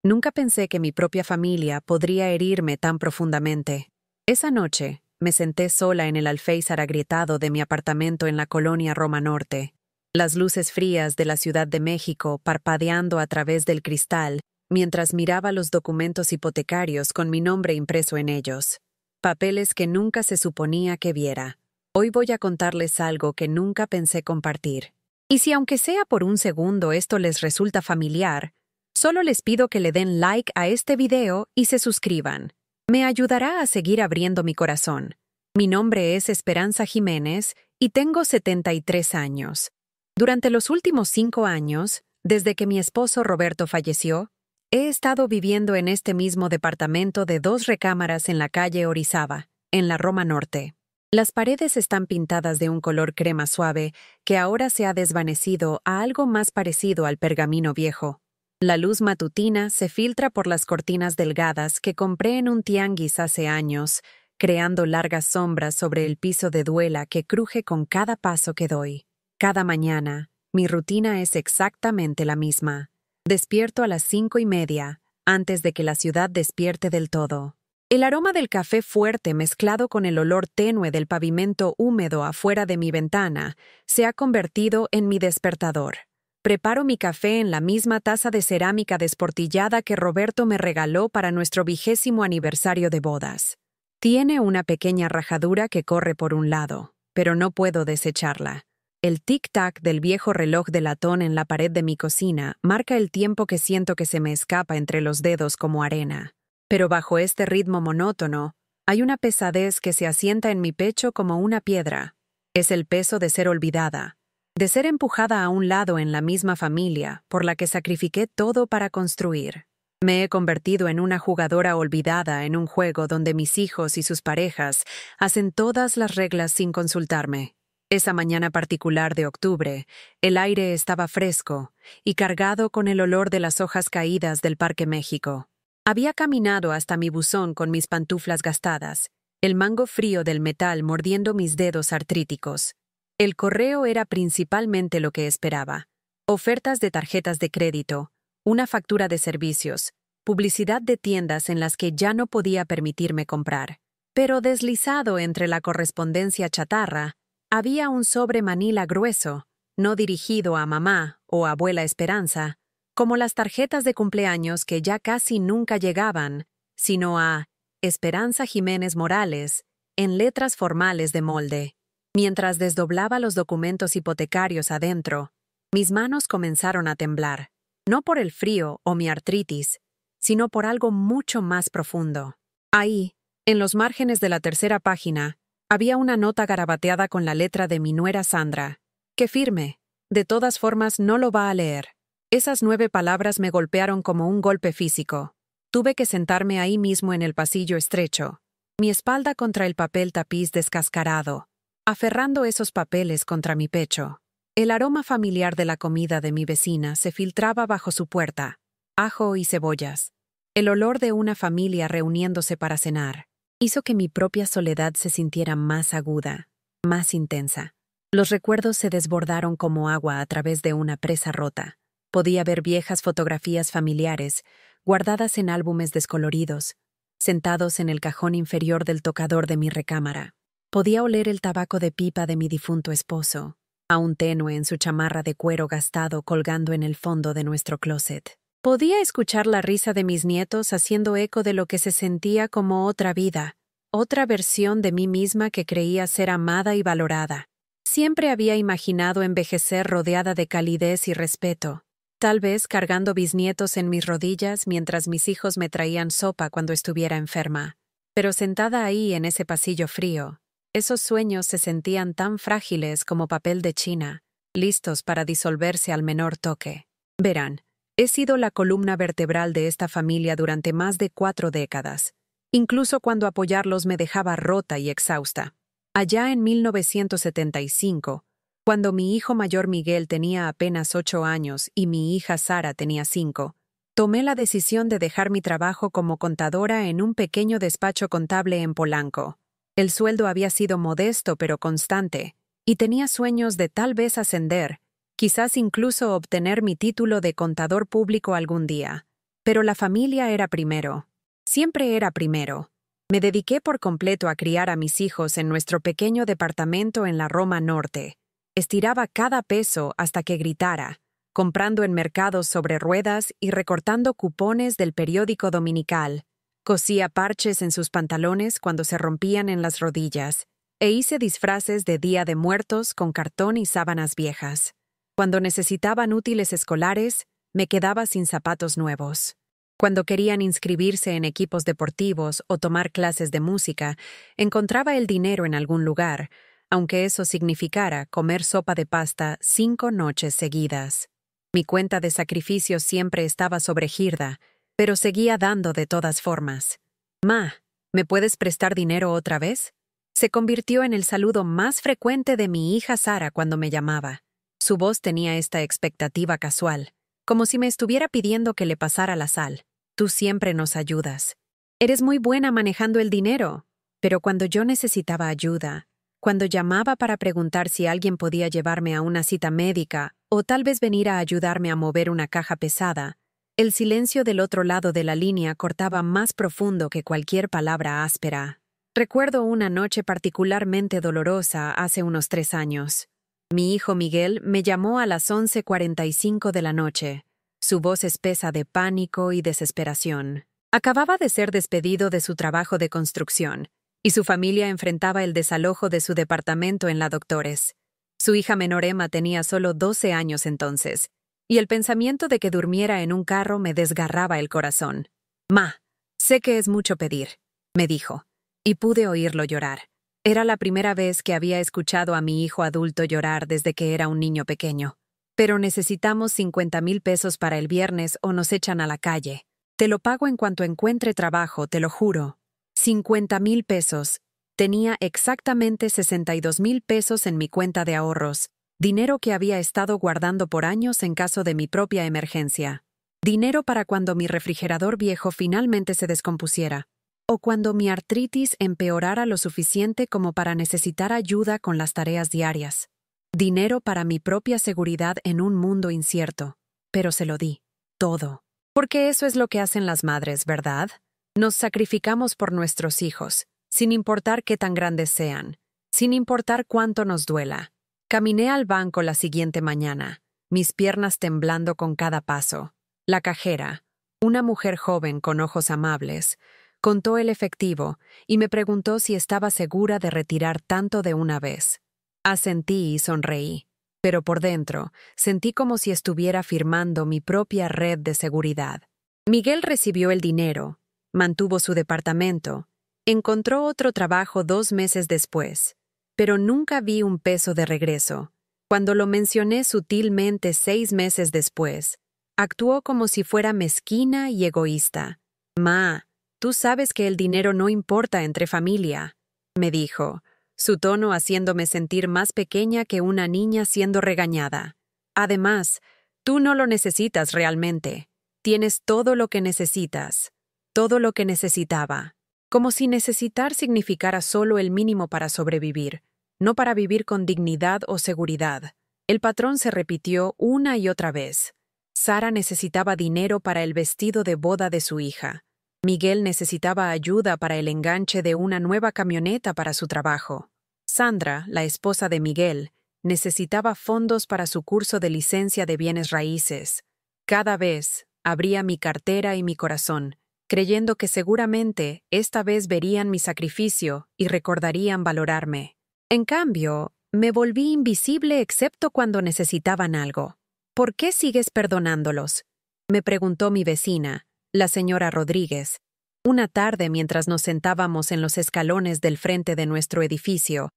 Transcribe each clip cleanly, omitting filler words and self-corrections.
Nunca pensé que mi propia familia podría herirme tan profundamente. Esa noche, me senté sola en el alféizar agrietado de mi apartamento en la colonia Roma Norte. Las luces frías de la Ciudad de México parpadeando a través del cristal mientras miraba los documentos hipotecarios con mi nombre impreso en ellos. Papeles que nunca se suponía que viera. Hoy voy a contarles algo que nunca pensé compartir. Y si aunque sea por un segundo esto les resulta familiar, solo les pido que le den like a este video y se suscriban. Me ayudará a seguir abriendo mi corazón. Mi nombre es Esperanza Jiménez y tengo 73 años. Durante los últimos 5 años, desde que mi esposo Roberto falleció, he estado viviendo en este mismo departamento de 2 recámaras en la calle Orizaba, en la Roma Norte. Las paredes están pintadas de un color crema suave que ahora se ha desvanecido a algo más parecido al pergamino viejo. La luz matutina se filtra por las cortinas delgadas que compré en un tianguis hace años, creando largas sombras sobre el piso de duela que cruje con cada paso que doy. Cada mañana, mi rutina es exactamente la misma. Despierto a las 5:30, antes de que la ciudad despierte del todo. El aroma del café fuerte mezclado con el olor tenue del pavimento húmedo afuera de mi ventana se ha convertido en mi despertador. Preparo mi café en la misma taza de cerámica desportillada que Roberto me regaló para nuestro 20º aniversario de bodas. Tiene una pequeña rajadura que corre por un lado, pero no puedo desecharla. El tic-tac del viejo reloj de latón en la pared de mi cocina marca el tiempo que siento que se me escapa entre los dedos como arena. Pero bajo este ritmo monótono, hay una pesadez que se asienta en mi pecho como una piedra. Es el peso de ser olvidada, de ser empujada a un lado en la misma familia por la que sacrifiqué todo para construir. Me he convertido en una jugadora olvidada en un juego donde mis hijos y sus parejas hacen todas las reglas sin consultarme. Esa mañana particular de octubre, el aire estaba fresco y cargado con el olor de las hojas caídas del Parque México. Había caminado hasta mi buzón con mis pantuflas gastadas, el mango frío del metal mordiendo mis dedos artríticos. El correo era principalmente lo que esperaba. Ofertas de tarjetas de crédito, una factura de servicios, publicidad de tiendas en las que ya no podía permitirme comprar. Pero deslizado entre la correspondencia chatarra, había un sobre manila grueso, no dirigido a mamá o abuela Esperanza, como las tarjetas de cumpleaños que ya casi nunca llegaban, sino a Esperanza Jiménez Morales, en letras formales de molde. Mientras desdoblaba los documentos hipotecarios adentro, mis manos comenzaron a temblar, no por el frío o mi artritis, sino por algo mucho más profundo. Ahí, en los márgenes de la tercera página, había una nota garabateada con la letra de mi nuera Sandra. ¡Qué firme! De todas formas, no lo va a leer. Esas 9 palabras me golpearon como un golpe físico. Tuve que sentarme ahí mismo en el pasillo estrecho, mi espalda contra el papel tapiz descascarado, aferrando esos papeles contra mi pecho. El aroma familiar de la comida de mi vecina se filtraba bajo su puerta, ajo y cebollas. El olor de una familia reuniéndose para cenar hizo que mi propia soledad se sintiera más aguda, más intensa. Los recuerdos se desbordaron como agua a través de una presa rota. Podía ver viejas fotografías familiares, guardadas en álbumes descoloridos, sentados en el cajón inferior del tocador de mi recámara. Podía oler el tabaco de pipa de mi difunto esposo, aún tenue en su chamarra de cuero gastado colgando en el fondo de nuestro closet. Podía escuchar la risa de mis nietos haciendo eco de lo que se sentía como otra vida, otra versión de mí misma que creía ser amada y valorada. Siempre había imaginado envejecer rodeada de calidez y respeto, tal vez cargando bisnietos en mis rodillas mientras mis hijos me traían sopa cuando estuviera enferma. Pero sentada ahí en ese pasillo frío, esos sueños se sentían tan frágiles como papel de China, listos para disolverse al menor toque. Verán, he sido la columna vertebral de esta familia durante más de 4 décadas, incluso cuando apoyarlos me dejaba rota y exhausta. Allá en 1975, cuando mi hijo mayor Miguel tenía apenas 8 años y mi hija Sara tenía 5, tomé la decisión de dejar mi trabajo como contadora en un pequeño despacho contable en Polanco. El sueldo había sido modesto pero constante, y tenía sueños de tal vez ascender, quizás incluso obtener mi título de contador público algún día. Pero la familia era primero. Siempre era primero. Me dediqué por completo a criar a mis hijos en nuestro pequeño departamento en la Roma Norte. Estiraba cada peso hasta que gritara, comprando en mercados sobre ruedas y recortando cupones del periódico dominical. Cosía parches en sus pantalones cuando se rompían en las rodillas, e hice disfraces de Día de Muertos con cartón y sábanas viejas. Cuando necesitaban útiles escolares, me quedaba sin zapatos nuevos. Cuando querían inscribirse en equipos deportivos o tomar clases de música, encontraba el dinero en algún lugar, aunque eso significara comer sopa de pasta 5 noches seguidas. Mi cuenta de sacrificios siempre estaba sobregirda, pero seguía dando de todas formas. «Ma, ¿me puedes prestar dinero otra vez?», se convirtió en el saludo más frecuente de mi hija Sara cuando me llamaba. Su voz tenía esta expectativa casual, como si me estuviera pidiendo que le pasara la sal. «Tú siempre nos ayudas. Eres muy buena manejando el dinero». Pero cuando yo necesitaba ayuda, cuando llamaba para preguntar si alguien podía llevarme a una cita médica o tal vez venir a ayudarme a mover una caja pesada, el silencio del otro lado de la línea cortaba más profundo que cualquier palabra áspera. Recuerdo una noche particularmente dolorosa hace unos 3 años. Mi hijo Miguel me llamó a las 11:45 de la noche, su voz espesa de pánico y desesperación. Acababa de ser despedido de su trabajo de construcción, y su familia enfrentaba el desalojo de su departamento en la Doctores. Su hija menor Emma tenía solo 12 años entonces, y el pensamiento de que durmiera en un carro me desgarraba el corazón. «Ma, sé que es mucho pedir», me dijo, y pude oírlo llorar. Era la primera vez que había escuchado a mi hijo adulto llorar desde que era un niño pequeño. «Pero necesitamos 50,000 pesos para el viernes o nos echan a la calle. Te lo pago en cuanto encuentre trabajo, te lo juro». 50,000 pesos. Tenía exactamente 62,000 pesos en mi cuenta de ahorros, dinero que había estado guardando por años en caso de mi propia emergencia. Dinero para cuando mi refrigerador viejo finalmente se descompusiera, o cuando mi artritis empeorara lo suficiente como para necesitar ayuda con las tareas diarias. Dinero para mi propia seguridad en un mundo incierto. Pero se lo di, todo. Porque eso es lo que hacen las madres, ¿verdad? Nos sacrificamos por nuestros hijos, sin importar qué tan grandes sean, sin importar cuánto nos duela. Caminé al banco la siguiente mañana, mis piernas temblando con cada paso. La cajera, una mujer joven con ojos amables, contó el efectivo y me preguntó si estaba segura de retirar tanto de una vez. Asentí y sonreí, pero por dentro sentí como si estuviera firmando mi propia red de seguridad. Miguel recibió el dinero, mantuvo su departamento, encontró otro trabajo 2 meses después, pero nunca vi un peso de regreso. Cuando lo mencioné sutilmente 6 meses después, actuó como si fuera mezquina y egoísta. «Ma, tú sabes que el dinero no importa entre familia», me dijo, su tono haciéndome sentir más pequeña que una niña siendo regañada. «Además, tú no lo necesitas realmente. Tienes todo lo que necesitas». Todo lo que necesitaba, como si necesitar significara solo el mínimo para sobrevivir, no para vivir con dignidad o seguridad. El patrón se repitió una y otra vez. Sara necesitaba dinero para el vestido de boda de su hija. Miguel necesitaba ayuda para el enganche de una nueva camioneta para su trabajo. Sandra, la esposa de Miguel, necesitaba fondos para su curso de licencia de bienes raíces. Cada vez abría mi cartera y mi corazón, creyendo que seguramente esta vez verían mi sacrificio y recordarían valorarme. En cambio, me volví invisible excepto cuando necesitaban algo. «¿Por qué sigues perdonándolos?», me preguntó mi vecina, la señora Rodríguez, una tarde mientras nos sentábamos en los escalones del frente de nuestro edificio,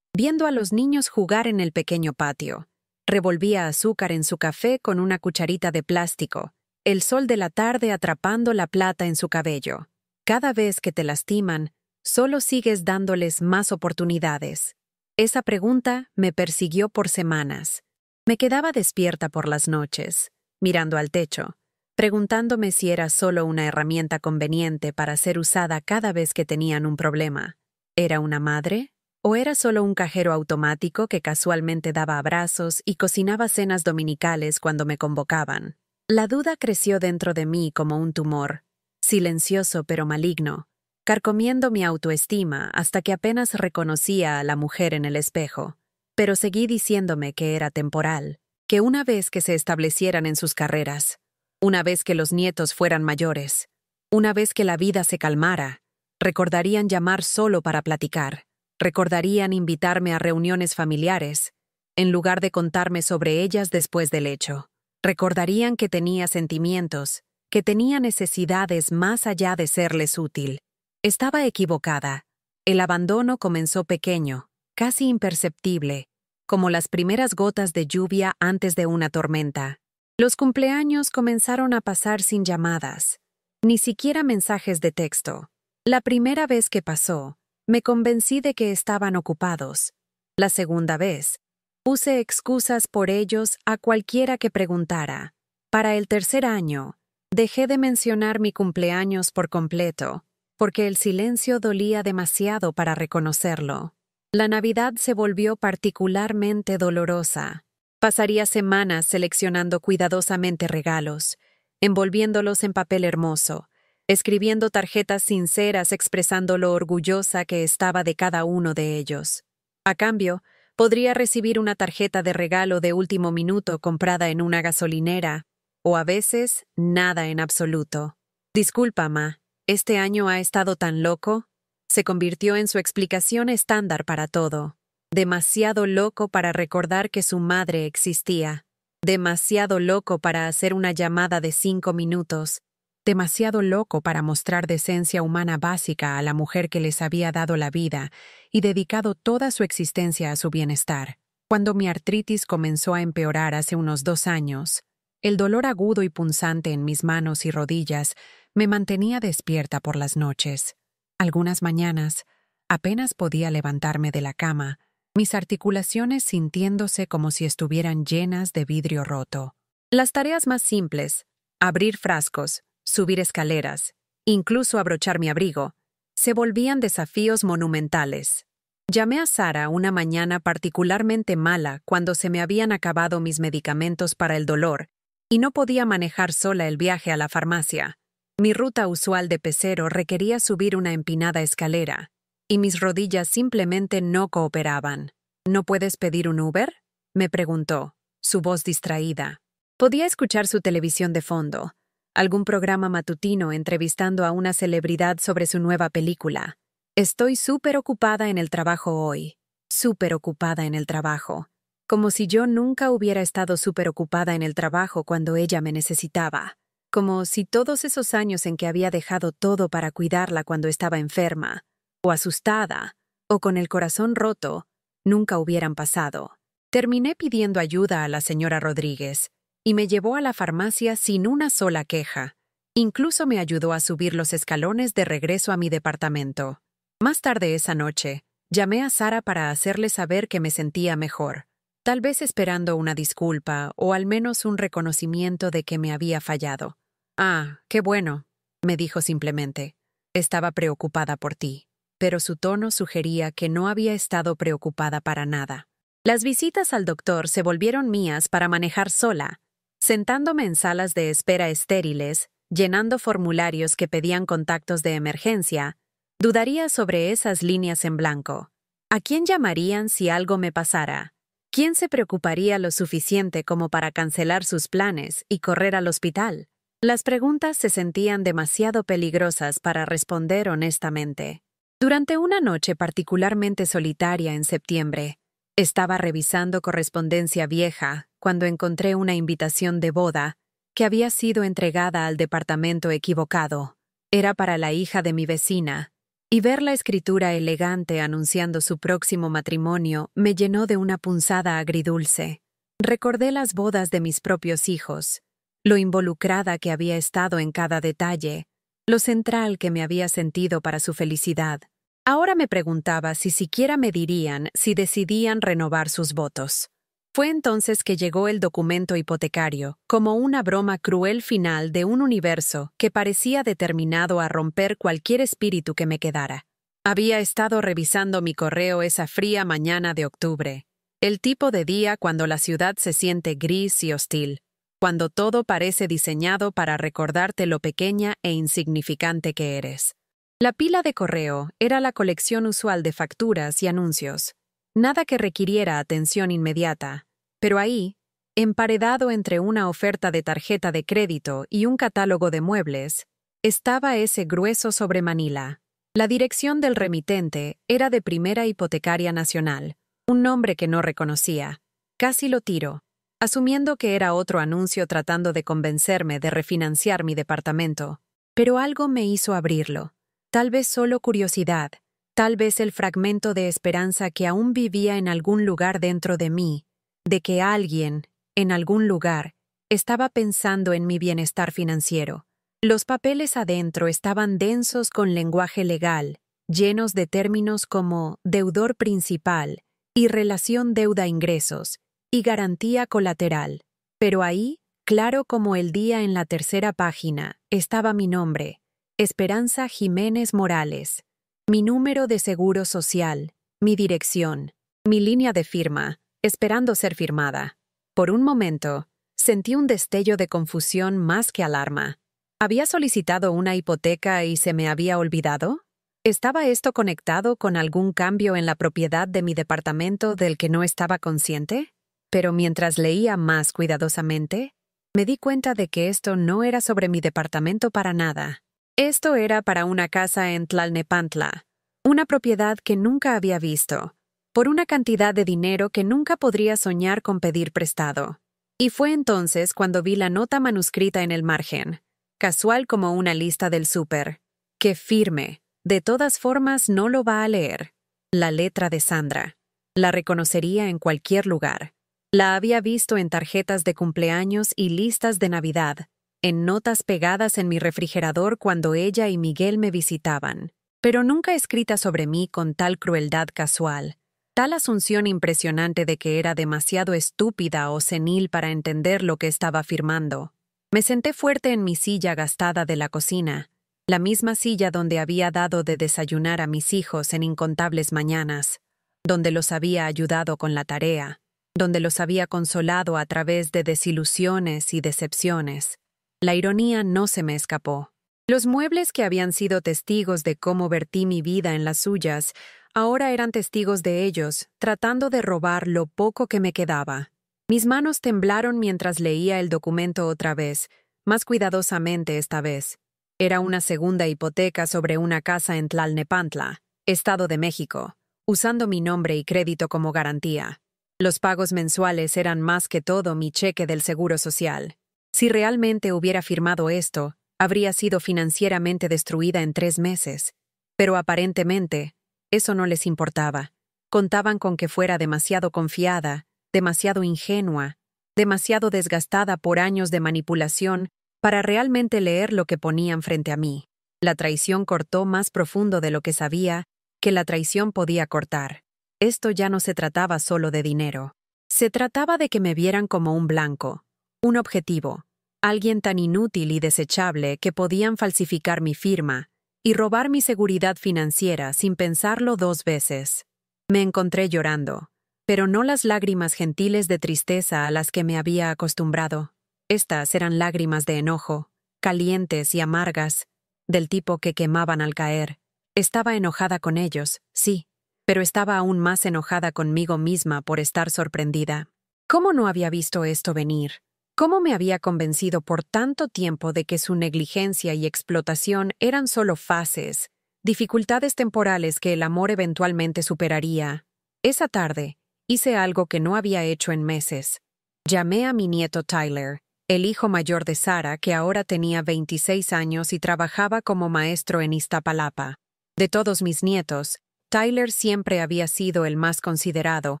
viendo a los niños jugar en el pequeño patio. Revolvía azúcar en su café con una cucharita de plástico, el sol de la tarde atrapando la plata en su cabello. «Cada vez que te lastiman, solo sigues dándoles más oportunidades». Esa pregunta me persiguió por semanas. Me quedaba despierta por las noches, mirando al techo, preguntándome si era solo una herramienta conveniente para ser usada cada vez que tenían un problema. ¿Era una madre? ¿O era solo un cajero automático que casualmente daba abrazos y cocinaba cenas dominicales cuando me convocaban? La duda creció dentro de mí como un tumor, silencioso pero maligno, carcomiendo mi autoestima hasta que apenas reconocía a la mujer en el espejo. Pero seguí diciéndome que era temporal, que una vez que se establecieran en sus carreras, una vez que los nietos fueran mayores, una vez que la vida se calmara, recordarían llamar solo para platicar, recordarían invitarme a reuniones familiares, en lugar de contarme sobre ellas después del hecho. Recordarían que tenía sentimientos, que tenía necesidades más allá de serles útil. Estaba equivocada. El abandono comenzó pequeño, casi imperceptible, como las primeras gotas de lluvia antes de una tormenta. Los cumpleaños comenzaron a pasar sin llamadas, ni siquiera mensajes de texto. La primera vez que pasó, me convencí de que estaban ocupados. La segunda vez, puse excusas por ellos a cualquiera que preguntara. Para el tercer año, dejé de mencionar mi cumpleaños por completo, porque el silencio dolía demasiado para reconocerlo. La Navidad se volvió particularmente dolorosa. Pasaría semanas seleccionando cuidadosamente regalos, envolviéndolos en papel hermoso, escribiendo tarjetas sinceras expresando lo orgullosa que estaba de cada uno de ellos. A cambio, podría recibir una tarjeta de regalo de último minuto comprada en una gasolinera, o a veces, nada en absoluto. Disculpa, ma, ¿este año ha estado tan loco? Se convirtió en su explicación estándar para todo. Demasiado loco para recordar que su madre existía. Demasiado loco para hacer una llamada de 5 minutos. Demasiado loco para mostrar decencia humana básica a la mujer que les había dado la vida y dedicado toda su existencia a su bienestar. Cuando mi artritis comenzó a empeorar hace unos 2 años, el dolor agudo y punzante en mis manos y rodillas me mantenía despierta por las noches. Algunas mañanas, apenas podía levantarme de la cama, mis articulaciones sintiéndose como si estuvieran llenas de vidrio roto. Las tareas más simples, abrir frascos, subir escaleras, incluso abrochar mi abrigo, se volvían desafíos monumentales. Llamé a Sara una mañana particularmente mala cuando se me habían acabado mis medicamentos para el dolor y no podía manejar sola el viaje a la farmacia. Mi ruta usual de pecero requería subir una empinada escalera, y mis rodillas simplemente no cooperaban. ¿No puedes pedir un Uber?, me preguntó, su voz distraída. Podía escuchar su televisión de fondo, algún programa matutino entrevistando a una celebridad sobre su nueva película. Estoy súper ocupada en el trabajo hoy. Súper ocupada en el trabajo. Como si yo nunca hubiera estado súper ocupada en el trabajo cuando ella me necesitaba. Como si todos esos años en que había dejado todo para cuidarla cuando estaba enferma, o asustada, o con el corazón roto, nunca hubieran pasado. Terminé pidiendo ayuda a la señora Rodríguez, y me llevó a la farmacia sin una sola queja. Incluso me ayudó a subir los escalones de regreso a mi departamento. Más tarde esa noche, llamé a Sara para hacerle saber que me sentía mejor, tal vez esperando una disculpa o al menos un reconocimiento de que me había fallado. «Ah, qué bueno», me dijo simplemente. «Estaba preocupada por ti». Pero su tono sugería que no había estado preocupada para nada. Las visitas al doctor se volvieron mías para manejar sola, sentándome en salas de espera estériles, llenando formularios que pedían contactos de emergencia. Dudaría sobre esas líneas en blanco. ¿A quién llamarían si algo me pasara? ¿Quién se preocuparía lo suficiente como para cancelar sus planes y correr al hospital? Las preguntas se sentían demasiado peligrosas para responder honestamente. Durante una noche particularmente solitaria en septiembre, estaba revisando correspondencia vieja cuando encontré una invitación de boda que había sido entregada al departamento equivocado. Era para la hija de mi vecina, y ver la escritura elegante anunciando su próximo matrimonio me llenó de una punzada agridulce. Recordé las bodas de mis propios hijos, lo involucrada que había estado en cada detalle, lo central que me había sentido para su felicidad. Ahora me preguntaba si siquiera me dirían si decidían renovar sus votos. Fue entonces que llegó el documento hipotecario, como una broma cruel final de un universo que parecía determinado a romper cualquier espíritu que me quedara. Había estado revisando mi correo esa fría mañana de octubre, el tipo de día cuando la ciudad se siente gris y hostil. cuando todo parece diseñado para recordarte lo pequeña e insignificante que eres. La pila de correo era la colección usual de facturas y anuncios. Nada que requiriera atención inmediata, pero ahí, emparedado entre una oferta de tarjeta de crédito y un catálogo de muebles, estaba ese grueso sobre Manila. La dirección del remitente era de Primera Hipotecaria Nacional, un nombre que no reconocía. Casi lo tiro, asumiendo que era otro anuncio tratando de convencerme de refinanciar mi departamento. Pero algo me hizo abrirlo. Tal vez solo curiosidad, tal vez el fragmento de esperanza que aún vivía en algún lugar dentro de mí, de que alguien, en algún lugar, estaba pensando en mi bienestar financiero. Los papeles adentro estaban densos con lenguaje legal, llenos de términos como deudor principal y relación deuda-ingresos y garantía colateral. Pero ahí, claro como el día en la tercera página, estaba mi nombre, Esperanza Jiménez Morales, mi número de seguro social, mi dirección, mi línea de firma, esperando ser firmada. Por un momento, sentí un destello de confusión más que alarma. ¿Había solicitado una hipoteca y se me había olvidado? ¿Estaba esto conectado con algún cambio en la propiedad de mi departamento del que no estaba consciente? Pero mientras leía más cuidadosamente, me di cuenta de que esto no era sobre mi departamento para nada. Esto era para una casa en Tlalnepantla, una propiedad que nunca había visto, por una cantidad de dinero que nunca podría soñar con pedir prestado. Y fue entonces cuando vi la nota manuscrita en el margen, casual como una lista del súper, que firme, de todas formas no lo va a leer. La letra de Sandra. La reconocería en cualquier lugar. La había visto en tarjetas de cumpleaños y listas de Navidad, en notas pegadas en mi refrigerador cuando ella y Miguel me visitaban, pero nunca escrita sobre mí con tal crueldad casual, tal asunción impresionante de que era demasiado estúpida o senil para entender lo que estaba firmando. Me senté fuerte en mi silla gastada de la cocina, la misma silla donde había dado de desayunar a mis hijos en incontables mañanas, donde los había ayudado con la tarea, donde los había consolado a través de desilusiones y decepciones. La ironía no se me escapó. Los muebles que habían sido testigos de cómo vertí mi vida en las suyas, ahora eran testigos de ellos, tratando de robar lo poco que me quedaba. Mis manos temblaron mientras leía el documento otra vez, más cuidadosamente esta vez. Era una segunda hipoteca sobre una casa en Tlalnepantla, Estado de México, usando mi nombre y crédito como garantía. Los pagos mensuales eran más que todo mi cheque del Seguro Social. Si realmente hubiera firmado esto, habría sido financieramente destruida en 3 meses. Pero aparentemente, eso no les importaba. Contaban con que fuera demasiado confiada, demasiado ingenua, demasiado desgastada por años de manipulación para realmente leer lo que ponían frente a mí. La traición cortó más profundo de lo que sabía que la traición podía cortar. Esto ya no se trataba solo de dinero. Se trataba de que me vieran como un blanco, un objetivo, alguien tan inútil y desechable que podían falsificar mi firma y robar mi seguridad financiera sin pensarlo 2 veces. Me encontré llorando, pero no las lágrimas gentiles de tristeza a las que me había acostumbrado. Estas eran lágrimas de enojo, calientes y amargas, del tipo que quemaban al caer. Estaba enojada con ellos, sí, pero estaba aún más enojada conmigo misma por estar sorprendida. ¿Cómo no había visto esto venir? ¿Cómo me había convencido por tanto tiempo de que su negligencia y explotación eran solo fases, dificultades temporales que el amor eventualmente superaría? Esa tarde, hice algo que no había hecho en meses. Llamé a mi nieto Tyler, el hijo mayor de Sara, que ahora tenía 26 años y trabajaba como maestro en Iztapalapa. De todos mis nietos, Tyler siempre había sido el más considerado,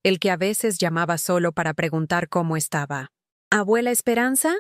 el que a veces llamaba solo para preguntar cómo estaba. ¿Abuela Esperanza?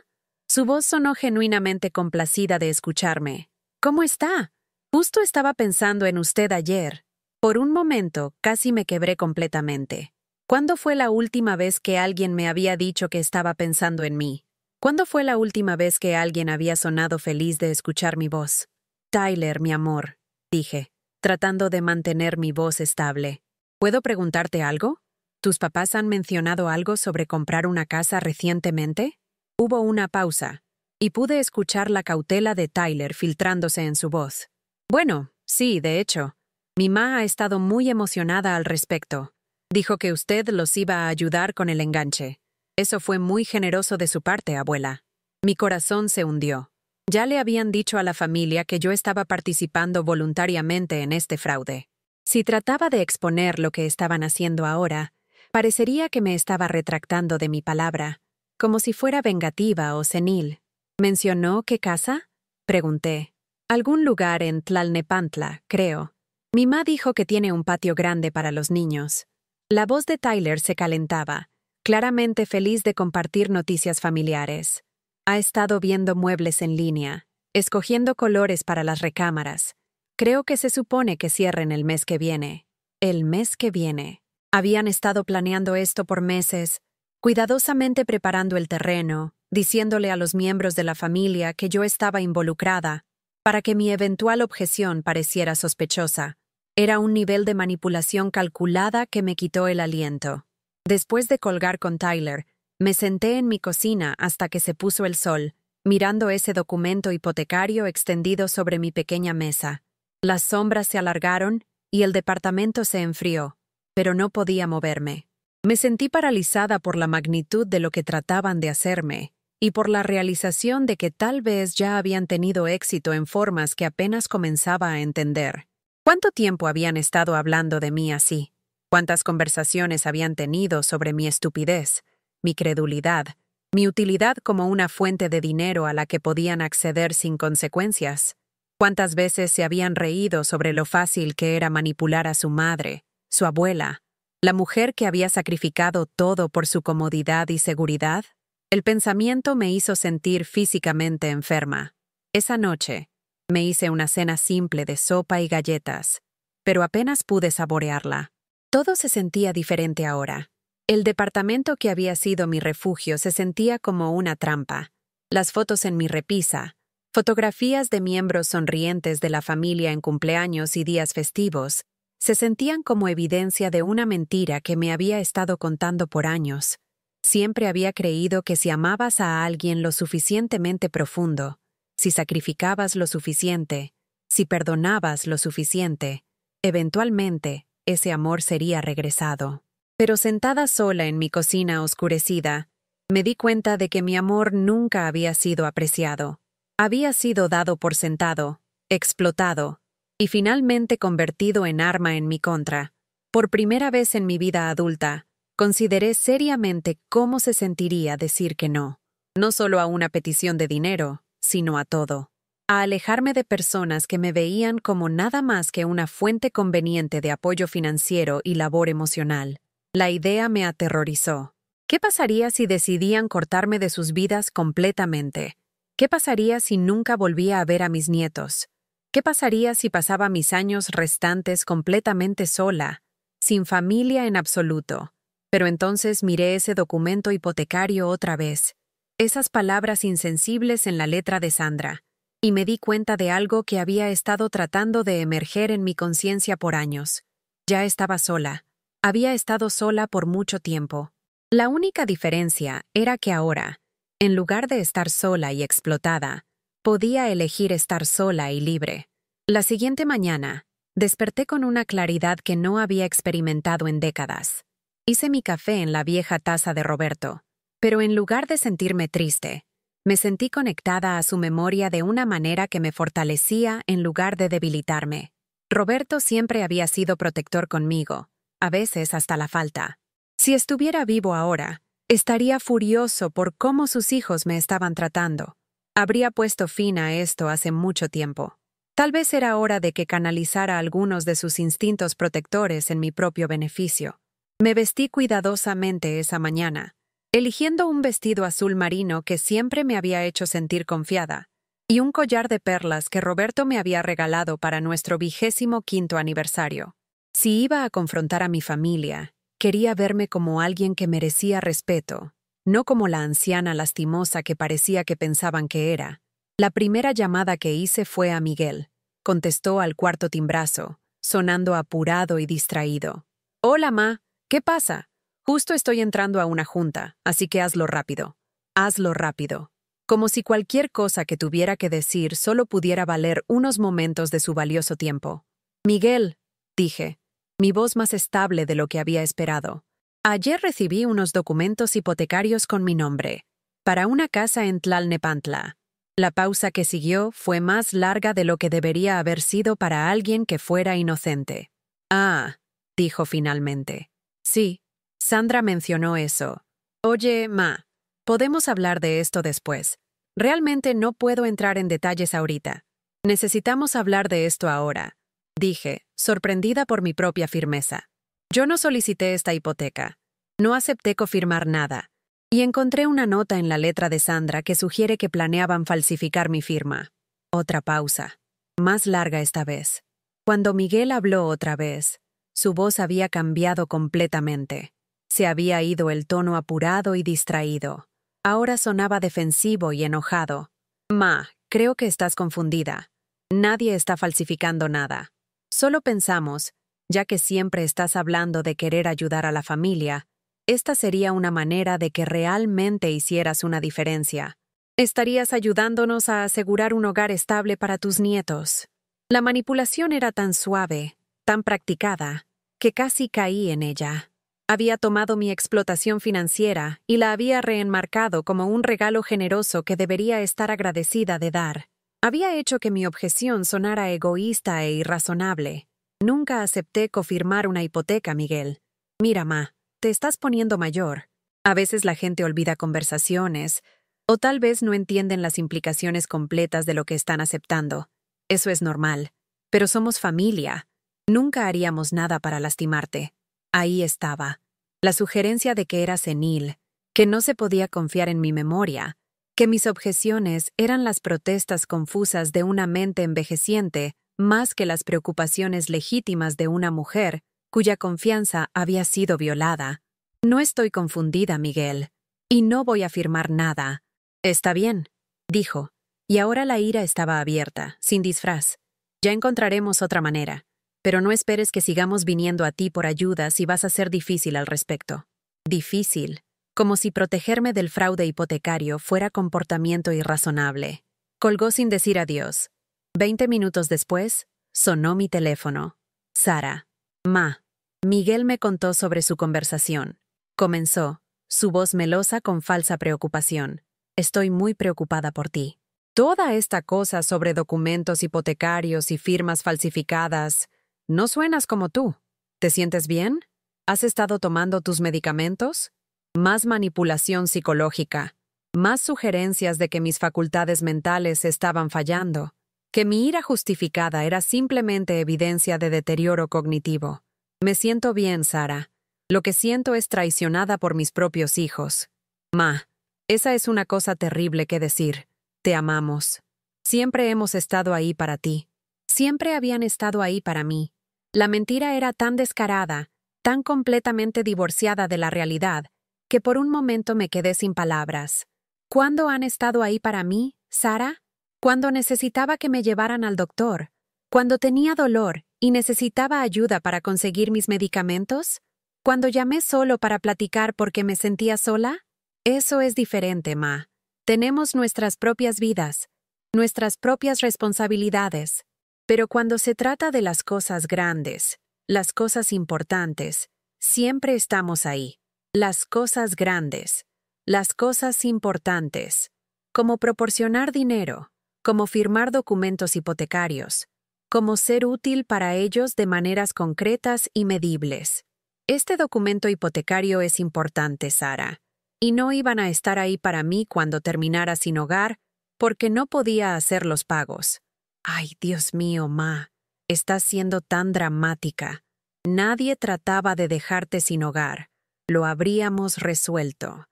Su voz sonó genuinamente complacida de escucharme. ¿Cómo está? Justo estaba pensando en usted ayer. Por un momento, casi me quebré completamente. ¿Cuándo fue la última vez que alguien me había dicho que estaba pensando en mí? ¿Cuándo fue la última vez que alguien había sonado feliz de escuchar mi voz? Tyler, mi amor, dije, tratando de mantener mi voz estable. ¿Puedo preguntarte algo? ¿Tus papás han mencionado algo sobre comprar una casa recientemente? Hubo una pausa, y pude escuchar la cautela de Tyler filtrándose en su voz. Bueno, sí, de hecho. Mi ma ha estado muy emocionada al respecto. Dijo que usted los iba a ayudar con el enganche. Eso fue muy generoso de su parte, abuela. Mi corazón se hundió. Ya le habían dicho a la familia que yo estaba participando voluntariamente en este fraude. Si trataba de exponer lo que estaban haciendo ahora, parecería que me estaba retractando de mi palabra, como si fuera vengativa o senil. ¿Mencionó qué casa? Pregunté. Algún lugar en Tlalnepantla, creo. Mi ma dijo que tiene un patio grande para los niños. La voz de Tyler se calentaba, claramente feliz de compartir noticias familiares. Ha estado viendo muebles en línea, escogiendo colores para las recámaras. Creo que se supone que cierren el mes que viene. El mes que viene. Habían estado planeando esto por meses, cuidadosamente preparando el terreno, diciéndole a los miembros de la familia que yo estaba involucrada, para que mi eventual objeción pareciera sospechosa. Era un nivel de manipulación calculada que me quitó el aliento. Después de colgar con Tyler, me senté en mi cocina hasta que se puso el sol, mirando ese documento hipotecario extendido sobre mi pequeña mesa. Las sombras se alargaron y el departamento se enfrió, pero no podía moverme. Me sentí paralizada por la magnitud de lo que trataban de hacerme y por la realización de que tal vez ya habían tenido éxito en formas que apenas comenzaba a entender. ¿Cuánto tiempo habían estado hablando de mí así? ¿Cuántas conversaciones habían tenido sobre mi estupidez, mi credulidad, mi utilidad como una fuente de dinero a la que podían acceder sin consecuencias? ¿Cuántas veces se habían reído sobre lo fácil que era manipular a su madre, su abuela, la mujer que había sacrificado todo por su comodidad y seguridad? El pensamiento me hizo sentir físicamente enferma. Esa noche, me hice una cena simple de sopa y galletas, pero apenas pude saborearla. Todo se sentía diferente ahora. El departamento que había sido mi refugio se sentía como una trampa. Las fotos en mi repisa, fotografías de miembros sonrientes de la familia en cumpleaños y días festivos, se sentían como evidencia de una mentira que me había estado contando por años. Siempre había creído que si amabas a alguien lo suficientemente profundo, si sacrificabas lo suficiente, si perdonabas lo suficiente, eventualmente ese amor sería regresado. Pero sentada sola en mi cocina oscurecida, me di cuenta de que mi amor nunca había sido apreciado. Había sido dado por sentado, explotado, y finalmente convertido en arma en mi contra. Por primera vez en mi vida adulta, consideré seriamente cómo se sentiría decir que no. No solo a una petición de dinero, sino a todo. A alejarme de personas que me veían como nada más que una fuente conveniente de apoyo financiero y labor emocional. La idea me aterrorizó. ¿Qué pasaría si decidían cortarme de sus vidas completamente? ¿Qué pasaría si nunca volvía a ver a mis nietos? ¿Qué pasaría si pasaba mis años restantes completamente sola, sin familia en absoluto? Pero entonces miré ese documento hipotecario otra vez, esas palabras insensibles en la letra de Sandra, y me di cuenta de algo que había estado tratando de emerger en mi conciencia por años. Ya estaba sola. Había estado sola por mucho tiempo. La única diferencia era que ahora, en lugar de estar sola y explotada, podía elegir estar sola y libre. La siguiente mañana, desperté con una claridad que no había experimentado en décadas. Hice mi café en la vieja taza de Roberto, pero en lugar de sentirme triste, me sentí conectada a su memoria de una manera que me fortalecía en lugar de debilitarme. Roberto siempre había sido protector conmigo, a veces hasta la falta. Si estuviera vivo ahora, estaría furioso por cómo sus hijos me estaban tratando. Habría puesto fin a esto hace mucho tiempo. Tal vez era hora de que canalizara algunos de sus instintos protectores en mi propio beneficio. Me vestí cuidadosamente esa mañana, eligiendo un vestido azul marino que siempre me había hecho sentir confiada, y un collar de perlas que Roberto me había regalado para nuestro 25º aniversario. Si iba a confrontar a mi familia, quería verme como alguien que merecía respeto, no como la anciana lastimosa que parecía que pensaban que era. La primera llamada que hice fue a Miguel. Contestó al cuarto timbrazo, sonando apurado y distraído. «Hola, ma. ¿Qué pasa? Justo estoy entrando a una junta, así que hazlo rápido». Hazlo rápido. Como si cualquier cosa que tuviera que decir solo pudiera valer unos momentos de su valioso tiempo. Miguel, dije, mi voz más estable de lo que había esperado. Ayer recibí unos documentos hipotecarios con mi nombre, para una casa en Tlalnepantla. La pausa que siguió fue más larga de lo que debería haber sido para alguien que fuera inocente. Ah, dijo finalmente. Sí, Sandra mencionó eso. Oye, Ma, podemos hablar de esto después. Realmente no puedo entrar en detalles ahorita. Necesitamos hablar de esto ahora, dije, sorprendida por mi propia firmeza. Yo no solicité esta hipoteca. No acepté confirmar nada. Y encontré una nota en la letra de Sandra que sugiere que planeaban falsificar mi firma. Otra pausa. Más larga esta vez. Cuando Miguel habló otra vez, su voz había cambiado completamente. Se había ido el tono apurado y distraído. Ahora sonaba defensivo y enojado. Ma, creo que estás confundida. Nadie está falsificando nada. Solo pensamos, ya que siempre estás hablando de querer ayudar a la familia, esta sería una manera de que realmente hicieras una diferencia. Estarías ayudándonos a asegurar un hogar estable para tus nietos. La manipulación era tan suave, tan practicada, que casi caí en ella. Había tomado mi explotación financiera y la había reenmarcado como un regalo generoso que debería estar agradecida de dar. Había hecho que mi objeción sonara egoísta e irrazonable. Nunca acepté confirmar una hipoteca, Miguel. Mira, Ma, te estás poniendo mayor. A veces la gente olvida conversaciones, o tal vez no entienden las implicaciones completas de lo que están aceptando. Eso es normal. Pero somos familia. Nunca haríamos nada para lastimarte. Ahí estaba. La sugerencia de que era senil, que no se podía confiar en mi memoria, que mis objeciones eran las protestas confusas de una mente envejeciente más que las preocupaciones legítimas de una mujer cuya confianza había sido violada. No estoy confundida, Miguel, y no voy a afirmar nada. Está bien, dijo, y ahora la ira estaba abierta, sin disfraz. Ya encontraremos otra manera, pero no esperes que sigamos viniendo a ti por ayuda si vas a ser difícil al respecto. Difícil, como si protegerme del fraude hipotecario fuera comportamiento irrazonable. Colgó sin decir adiós. 20 minutos después, sonó mi teléfono. Sara. Ma. Miguel me contó sobre su conversación. Comenzó, su voz melosa con falsa preocupación. Estoy muy preocupada por ti. Toda esta cosa sobre documentos hipotecarios y firmas falsificadas, no suenas como tú. ¿Te sientes bien? ¿Has estado tomando tus medicamentos? Más manipulación psicológica. Más sugerencias de que mis facultades mentales estaban fallando. Que mi ira justificada era simplemente evidencia de deterioro cognitivo. Me siento bien, Sara. Lo que siento es traicionada por mis propios hijos. Ma, esa es una cosa terrible que decir. Te amamos. Siempre hemos estado ahí para ti. Siempre habían estado ahí para mí. La mentira era tan descarada, tan completamente divorciada de la realidad, que por un momento me quedé sin palabras. ¿Cuándo han estado ahí para mí, Sara? Cuando necesitaba que me llevaran al doctor. Cuando tenía dolor y necesitaba ayuda para conseguir mis medicamentos. Cuando llamé solo para platicar porque me sentía sola. Eso es diferente, Ma. Tenemos nuestras propias vidas, nuestras propias responsabilidades. Pero cuando se trata de las cosas grandes, las cosas importantes, siempre estamos ahí. Las cosas grandes, las cosas importantes, como proporcionar dinero, como firmar documentos hipotecarios, como ser útil para ellos de maneras concretas y medibles. Este documento hipotecario es importante, Sara, y no iban a estar ahí para mí cuando terminara sin hogar, porque no podía hacer los pagos. Ay, Dios mío, Ma, estás siendo tan dramática. Nadie trataba de dejarte sin hogar. Lo habríamos resuelto.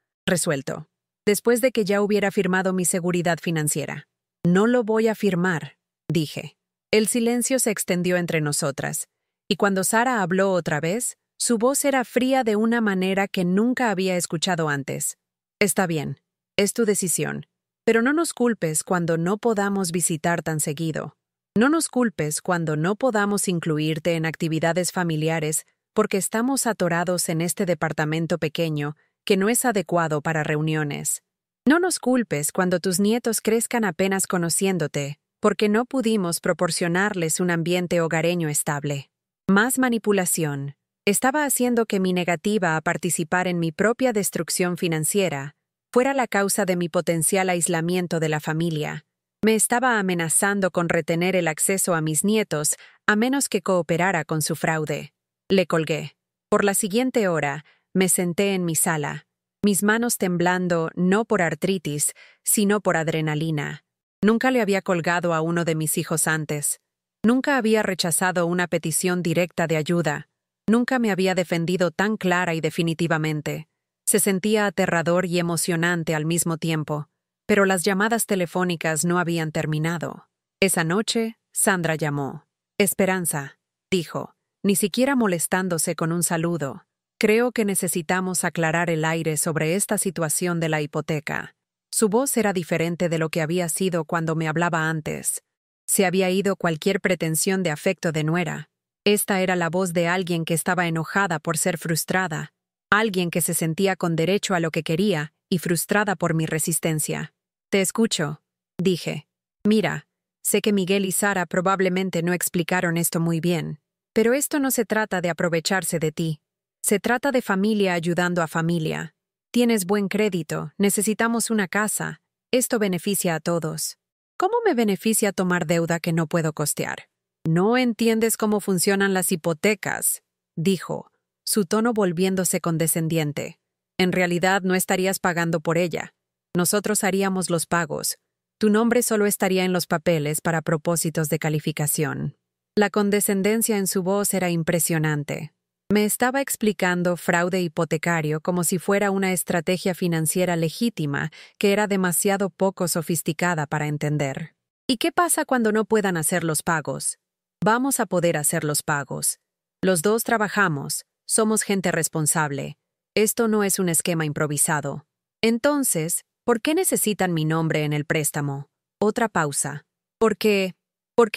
Después de que ya hubiera firmado mi seguridad financiera. No lo voy a firmar, dije. El silencio se extendió entre nosotras, y cuando Sara habló otra vez, su voz era fría de una manera que nunca había escuchado antes. Está bien, es tu decisión, pero no nos culpes cuando no podamos visitar tan seguido. No nos culpes cuando no podamos incluirte en actividades familiares porque estamos atorados en este departamento pequeño que no es adecuado para reuniones. No nos culpes cuando tus nietos crezcan apenas conociéndote, porque no pudimos proporcionarles un ambiente hogareño estable. Más manipulación. Estaba haciendo que mi negativa a participar en mi propia destrucción financiera fuera la causa de mi potencial aislamiento de la familia. Me estaba amenazando con retener el acceso a mis nietos a menos que cooperara con su fraude. Le colgué. Por la siguiente hora, me senté en mi sala, mis manos temblando no por artritis, sino por adrenalina. Nunca le había colgado a uno de mis hijos antes. Nunca había rechazado una petición directa de ayuda. Nunca me había defendido tan clara y definitivamente. Se sentía aterrador y emocionante al mismo tiempo, pero las llamadas telefónicas no habían terminado. Esa noche, Sandra llamó. Esperanza, dijo, ni siquiera molestándose con un saludo. Creo que necesitamos aclarar el aire sobre esta situación de la hipoteca. Su voz era diferente de lo que había sido cuando me hablaba antes. Se había ido cualquier pretensión de afecto de nuera. Esta era la voz de alguien que estaba enojada por ser frustrada, alguien que se sentía con derecho a lo que quería y frustrada por mi resistencia. Te escucho, dije. Mira, sé que Miguel y Sara probablemente no explicaron esto muy bien, pero esto no se trata de aprovecharse de ti. Se trata de familia ayudando a familia. Tienes buen crédito, necesitamos una casa. Esto beneficia a todos. ¿Cómo me beneficia tomar deuda que no puedo costear? No entiendes cómo funcionan las hipotecas, dijo, su tono volviéndose condescendiente. En realidad no estarías pagando por ella. Nosotros haríamos los pagos. Tu nombre solo estaría en los papeles para propósitos de calificación. La condescendencia en su voz era impresionante. Me estaba explicando fraude hipotecario como si fuera una estrategia financiera legítima que era demasiado poco sofisticada para entender. ¿Y qué pasa cuando no puedan hacer los pagos? Vamos a poder hacer los pagos. Los dos trabajamos, somos gente responsable. Esto no es un esquema improvisado. Entonces, ¿por qué necesitan mi nombre en el préstamo? Otra pausa. Porque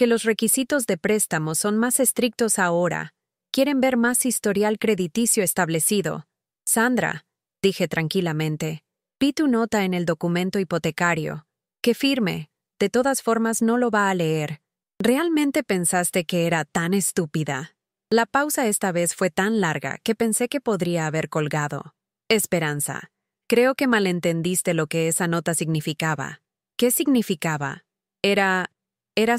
los requisitos de préstamo son más estrictos ahora. Quieren ver más historial crediticio establecido. Sandra, dije tranquilamente, vi tu nota en el documento hipotecario. Que firme. De todas formas no lo va a leer. ¿Realmente pensaste que era tan estúpida? La pausa esta vez fue tan larga que pensé que podría haber colgado. Esperanza, creo que malentendiste lo que esa nota significaba. ¿Qué significaba? Era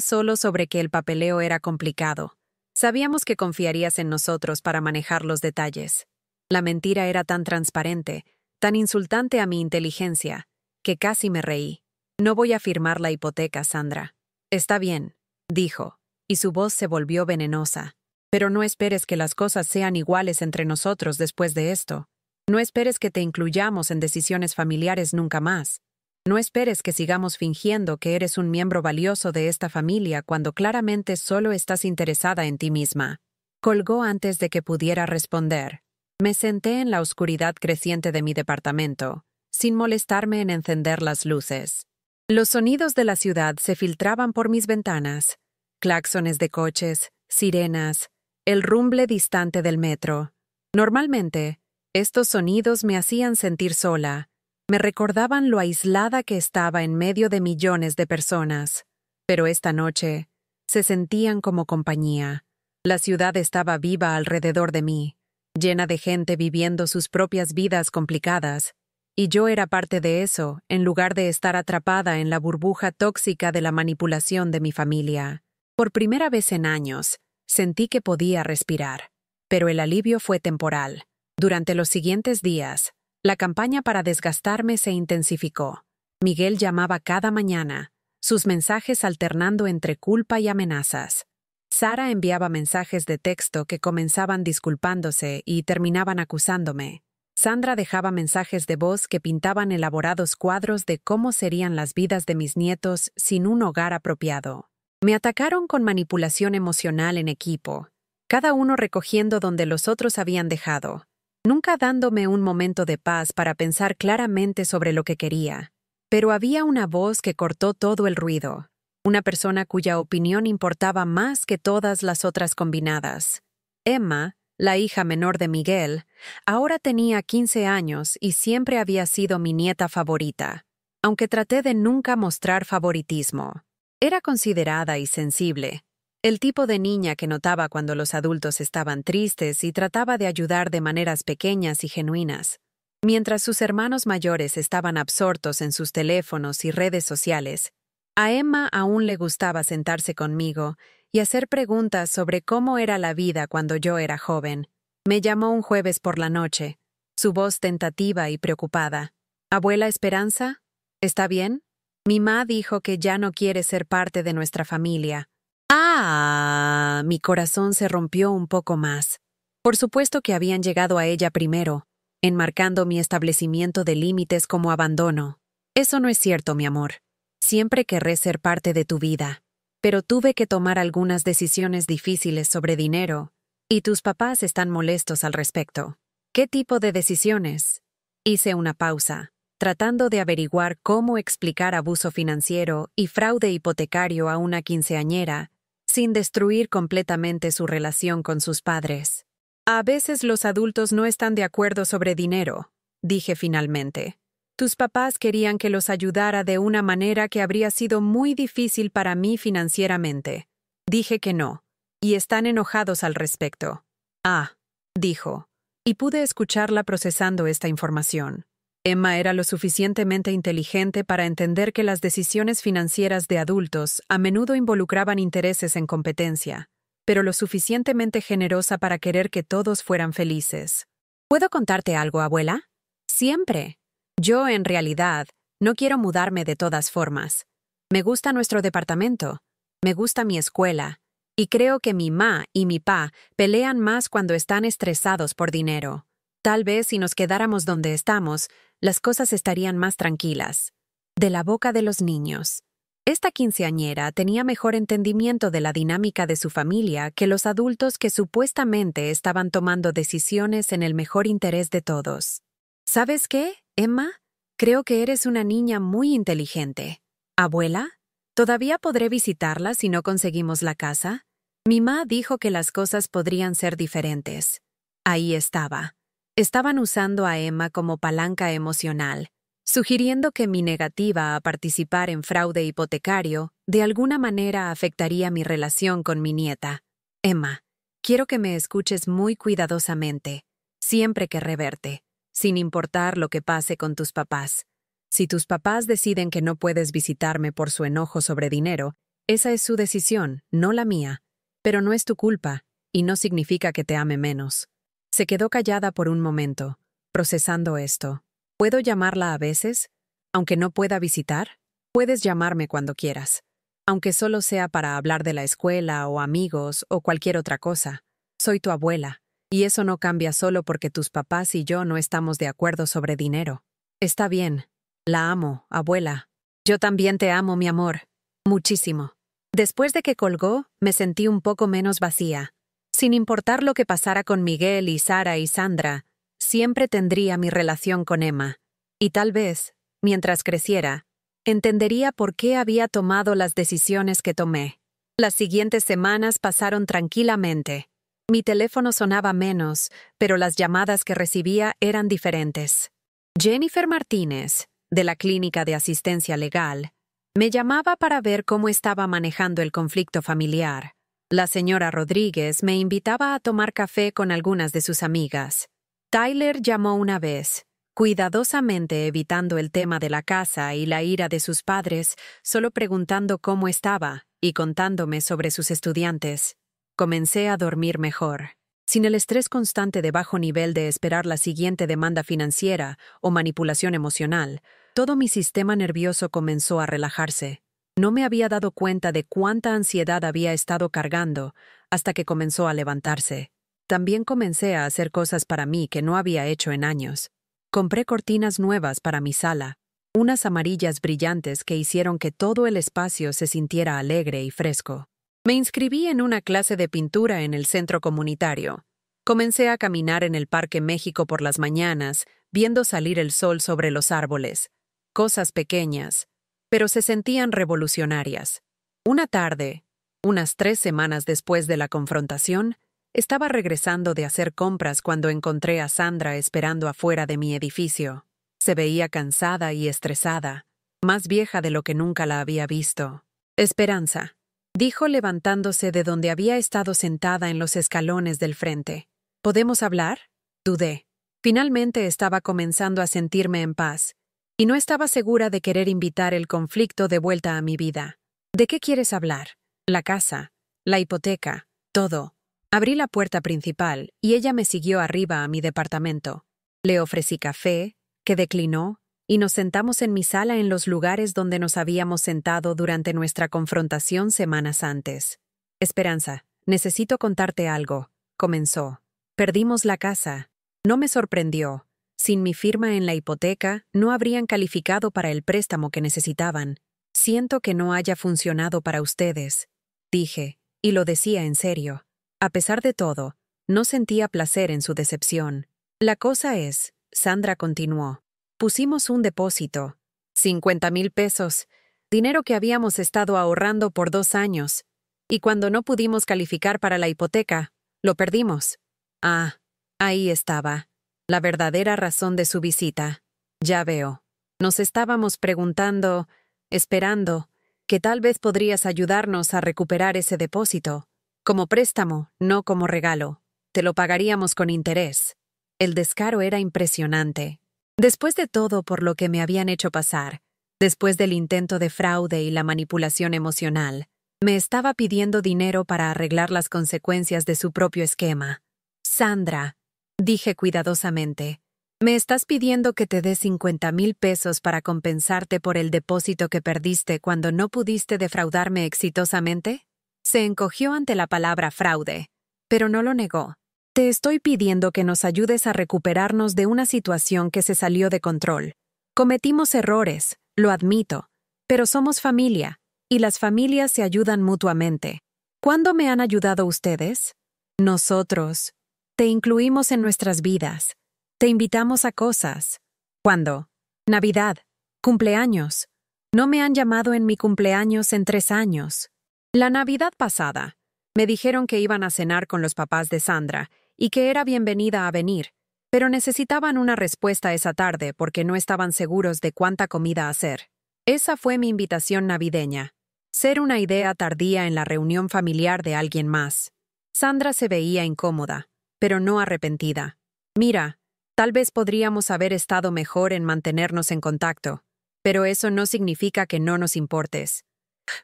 solo sobre que el papeleo era complicado. Sabíamos que confiarías en nosotros para manejar los detalles. La mentira era tan transparente, tan insultante a mi inteligencia, que casi me reí. No voy a firmar la hipoteca, Sandra. Está bien, dijo, y su voz se volvió venenosa. Pero no esperes que las cosas sean iguales entre nosotros después de esto. No esperes que te incluyamos en decisiones familiares nunca más. No esperes que sigamos fingiendo que eres un miembro valioso de esta familia cuando claramente solo estás interesada en ti misma. Colgó antes de que pudiera responder. Me senté en la oscuridad creciente de mi departamento, sin molestarme en encender las luces. Los sonidos de la ciudad se filtraban por mis ventanas. Claxones de coches, sirenas, el rumble distante del metro. Normalmente, estos sonidos me hacían sentir sola. Me recordaban lo aislada que estaba en medio de millones de personas. Pero esta noche, se sentían como compañía. La ciudad estaba viva alrededor de mí, llena de gente viviendo sus propias vidas complicadas. Y yo era parte de eso, en lugar de estar atrapada en la burbuja tóxica de la manipulación de mi familia. Por primera vez en años, sentí que podía respirar. Pero el alivio fue temporal. Durante los siguientes días, la campaña para desgastarme se intensificó. Miguel llamaba cada mañana, sus mensajes alternando entre culpa y amenazas. Sara enviaba mensajes de texto que comenzaban disculpándose y terminaban acusándome. Sandra dejaba mensajes de voz que pintaban elaborados cuadros de cómo serían las vidas de mis nietos sin un hogar apropiado. Me atacaron con manipulación emocional en equipo, cada uno recogiendo donde los otros habían dejado, nunca dándome un momento de paz para pensar claramente sobre lo que quería. Pero había una voz que cortó todo el ruido, una persona cuya opinión importaba más que todas las otras combinadas. Emma, la hija menor de Miguel, ahora tenía 15 años y siempre había sido mi nieta favorita. aunque traté de nunca mostrar favoritismo. Era considerada y sensible, el tipo de niña que notaba cuando los adultos estaban tristes y trataba de ayudar de maneras pequeñas y genuinas. Mientras sus hermanos mayores estaban absortos en sus teléfonos y redes sociales, a Emma aún le gustaba sentarse conmigo y hacer preguntas sobre cómo era la vida cuando yo era joven. Me llamó un jueves por la noche, su voz tentativa y preocupada. «¿Abuela Esperanza? ¿Está bien? Mi ma dijo que ya no quiere ser parte de nuestra familia». ¡Ah! Mi corazón se rompió un poco más. Por supuesto que habían llegado a ella primero, enmarcando mi establecimiento de límites como abandono. Eso no es cierto, mi amor. Siempre querré ser parte de tu vida. Pero tuve que tomar algunas decisiones difíciles sobre dinero, y tus papás están molestos al respecto. ¿Qué tipo de decisiones? Hice una pausa, tratando de averiguar cómo explicar abuso financiero y fraude hipotecario a una quinceañera, sin destruir completamente su relación con sus padres. A veces los adultos no están de acuerdo sobre dinero, dije finalmente. Tus papás querían que los ayudara de una manera que habría sido muy difícil para mí financieramente. Dije que no, y están enojados al respecto. Ah, dijo, y pude escucharla procesando esta información. Emma era lo suficientemente inteligente para entender que las decisiones financieras de adultos a menudo involucraban intereses en competencia, pero lo suficientemente generosa para querer que todos fueran felices. ¿Puedo contarte algo, abuela? Siempre. Yo, en realidad, no quiero mudarme de todas formas. Me gusta nuestro departamento, me gusta mi escuela, y creo que mi ma y mi pa pelean más cuando están estresados por dinero. Tal vez si nos quedáramos donde estamos, las cosas estarían más tranquilas. De la boca de los niños. Esta quinceañera tenía mejor entendimiento de la dinámica de su familia que los adultos que supuestamente estaban tomando decisiones en el mejor interés de todos. ¿Sabes qué, Emma? Creo que eres una niña muy inteligente. ¿Abuela? ¿Todavía podré visitarla si no conseguimos la casa? Mi ma dijo que las cosas podrían ser diferentes. Ahí estaba. Estaban usando a Emma como palanca emocional, sugiriendo que mi negativa a participar en fraude hipotecario de alguna manera afectaría mi relación con mi nieta. Emma, quiero que me escuches muy cuidadosamente. Siempre querré verte, sin importar lo que pase con tus papás. Si tus papás deciden que no puedes visitarme por su enojo sobre dinero, esa es su decisión, no la mía. Pero no es tu culpa, y no significa que te ame menos. Se quedó callada por un momento, procesando esto. ¿Puedo llamarla a veces? Aunque no pueda visitar, puedes llamarme cuando quieras. Aunque solo sea para hablar de la escuela o amigos o cualquier otra cosa. Soy tu abuela, y eso no cambia solo porque tus papás y yo no estamos de acuerdo sobre dinero. Está bien. La amo, abuela. Yo también te amo, mi amor. Muchísimo. Después de que colgó, me sentí un poco menos vacía. Sin importar lo que pasara con Miguel y Sara y Sandra, siempre tendría mi relación con Emma. Y tal vez, mientras creciera, entendería por qué había tomado las decisiones que tomé. Las siguientes semanas pasaron tranquilamente. Mi teléfono sonaba menos, pero las llamadas que recibía eran diferentes. Jennifer Martínez, de la Clínica de Asistencia Legal, me llamaba para ver cómo estaba manejando el conflicto familiar. La señora Rodríguez me invitaba a tomar café con algunas de sus amigas. Tyler llamó una vez, cuidadosamente evitando el tema de la casa y la ira de sus padres, solo preguntando cómo estaba y contándome sobre sus estudiantes. Comencé a dormir mejor, sin el estrés constante de bajo nivel de esperar la siguiente demanda financiera o manipulación emocional. Todo mi sistema nervioso comenzó a relajarse. No me había dado cuenta de cuánta ansiedad había estado cargando hasta que comenzó a levantarse. También comencé a hacer cosas para mí que no había hecho en años. Compré cortinas nuevas para mi sala, unas amarillas brillantes que hicieron que todo el espacio se sintiera alegre y fresco. Me inscribí en una clase de pintura en el centro comunitario. Comencé a caminar en el Parque México por las mañanas, viendo salir el sol sobre los árboles. Cosas pequeñas, pero se sentían revolucionarias. Una tarde, unas 3 semanas después de la confrontación, estaba regresando de hacer compras cuando encontré a Sandra esperando afuera de mi edificio. Se veía cansada y estresada. más vieja de lo que nunca la había visto. Esperanza, dijo levantándose de donde había estado sentada en los escalones del frente. ¿Podemos hablar? Dudé. Finalmente estaba comenzando a sentirme en paz, y no estaba segura de querer invitar el conflicto de vuelta a mi vida. ¿De qué quieres hablar? La casa, la hipoteca, todo. Abrí la puerta principal y ella me siguió arriba a mi departamento. Le ofrecí café, que declinó, y nos sentamos en mi sala en los lugares donde nos habíamos sentado durante nuestra confrontación semanas antes. Esperanza, necesito contarte algo, comenzó. Perdimos la casa. No me sorprendió. Sin mi firma en la hipoteca, no habrían calificado para el préstamo que necesitaban. Siento que no haya funcionado para ustedes, dije, y lo decía en serio. A pesar de todo, no sentía placer en su decepción. La cosa es, Sandra continuó, pusimos un depósito, 50,000 pesos, dinero que habíamos estado ahorrando por 2 años, y cuando no pudimos calificar para la hipoteca, lo perdimos. Ah, ahí estaba, la verdadera razón de su visita. Ya veo. Nos estábamos preguntando, esperando, que tal vez podrías ayudarnos a recuperar ese depósito. Como préstamo, no como regalo. Te lo pagaríamos con interés. El descaro era impresionante. Después de todo por lo que me habían hecho pasar, después del intento de fraude y la manipulación emocional, me estaba pidiendo dinero para arreglar las consecuencias de su propio esquema. Sandra, dije cuidadosamente, ¿me estás pidiendo que te dé 50,000 pesos para compensarte por el depósito que perdiste cuando no pudiste defraudarme exitosamente? Se encogió ante la palabra fraude, pero no lo negó. Te estoy pidiendo que nos ayudes a recuperarnos de una situación que se salió de control. Cometimos errores, lo admito, pero somos familia, y las familias se ayudan mutuamente. ¿Cuándo me han ayudado ustedes? Nosotros. Te incluimos en nuestras vidas. Te invitamos a cosas. ¿Cuándo? Navidad. Cumpleaños. No me han llamado en mi cumpleaños en 3 años. La Navidad pasada, me dijeron que iban a cenar con los papás de Sandra y que era bienvenida a venir, pero necesitaban una respuesta esa tarde porque no estaban seguros de cuánta comida hacer. Esa fue mi invitación navideña. Ser una idea tardía en la reunión familiar de alguien más. Sandra se veía incómoda, pero no arrepentida. Mira, tal vez podríamos haber estado mejor en mantenernos en contacto, pero eso no significa que no nos importes.